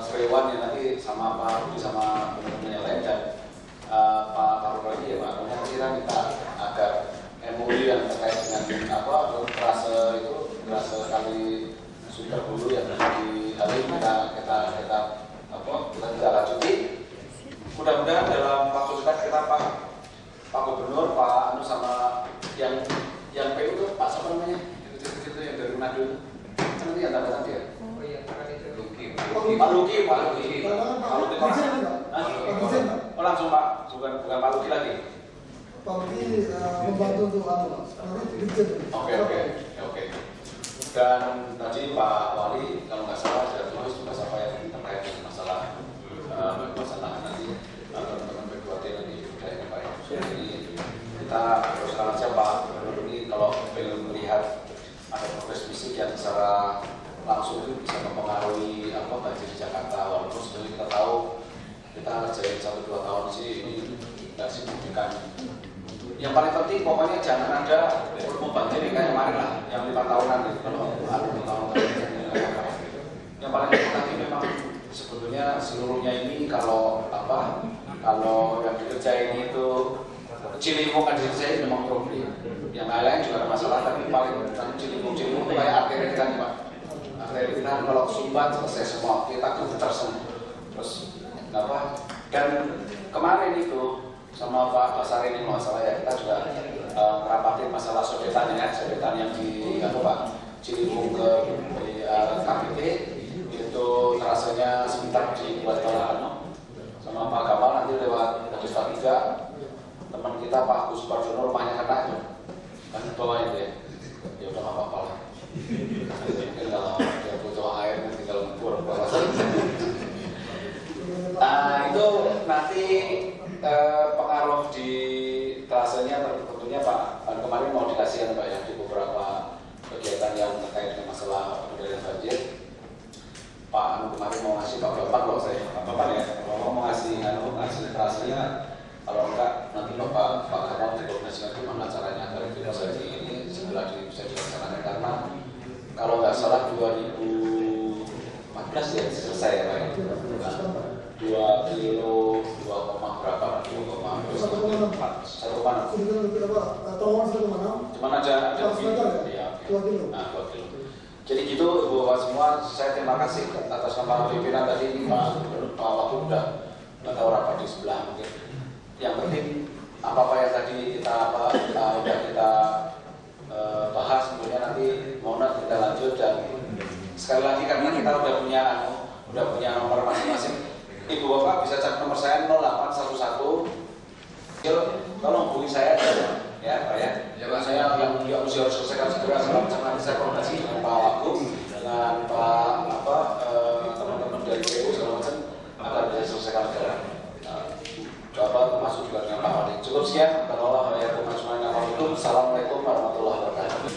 Srewan ya nanti sama Pak Rudi sama teman-teman yang lain dan Pak Faruk lagi ya Pak. Kemudian kita minta agar MUI yang terkait dengan terasa itu terasa kali Sunter dulu yang di hari kita tidak lanjuti. Mudah-mudahan dalam waktu dekat kita Pak Gubernur, Pak Anu sama yang PU itu Pak siapa namanya? Kecil-kecil itu yang dari Manado itu. Nanti yang tanda dia. Oh iya, karena itu. Pak Luki. Oh langsung Pak, bukan Pak Luki lagi. Pak Luki membantu untuk Oke. Dan tadi Pak Wali kalau nggak salah sudah tulis tugas apa yang terkait dengan masalah nanti teman-teman B2T nanti sudah ini Pak. Jadi kita teruskan aja Pak Gubernur ini kalau belum melihat ada progres fisik yang secara langsung itu bisa mempengaruhi banjir di Jakarta. Walaupun sebenarnya kita tahu kita ngerjain 1-2 tahun sih ini tidak signifikan. Yang paling penting pokoknya jangan ada volume banjir kayak kemarin lah, yang 5 tahunan gitu. Kalau ada 5 tahun yang paling penting tadi memang sebetulnya seluruhnya ini kalau yang dikerjain itu Ciliwung kan dikerjain memang problem. Yang lain juga ada masalah, tapi paling Ciliwung itu kayak arteri kita nih Pak. Arteri kita kalau Sumbat selesai semua, kita gemeter semua. Terus dan kemarin itu sama Pak Basari ini masalah ya kita juga merapatin masalah sodetan yang di Ciliwung ke KPT itu rasanya sebentar dibuat sama Pak Kamal nanti lewat Kadista 3 teman kita Pak Agus Parjono rumahnya kena itu kan di bawah itu ya udah nggak apa-apa lah mungkin kalau dia butuh air tinggal ngebor itu nanti pengaruh di trasenya tentunya Pak kemarin mau dikasih Pak ya di beberapa kegiatan yang terkait dengan masalah pengendalian banjir. Pak kemarin mau ngasih Pak Bapak loh saya Pak Bapak ya mau ngasih trasenya kalau enggak nanti Pak Kamal dikoordinasikan gimana caranya agar investasi ini segera bisa dilaksanakan karena kalau nggak salah 2014 ya selesai ya Pak ya. 2 kilo 2, berapa? 2,4 cuman ada ya, 2 kilo. Nah, 2 kilo. Jadi gitu Ibu Bapak semua, saya terima kasih atas nama pimpinan tadi ini Pak Waktu udah tahu rapat di sebelah mungkin. Yang penting apa yang tadi kita udah kita bahas kemudian nanti mau kita lanjut dan sekali lagi karena kita udah punya nomor masing-masing. Ibu Bapak bisa cek nomor saya 0811. Tolong hubungi saya ya Pak ya. Saya yang harus selesaikan segera selama nanti saya koordinasi dengan Pak Wagub dengan Pak teman-teman dari PU segala macam agar bisa selesaikan segera. Termasuk juga dengan Pak Wali. Cukup sekian. Assalamualaikum warahmatullahi wabarakatuh.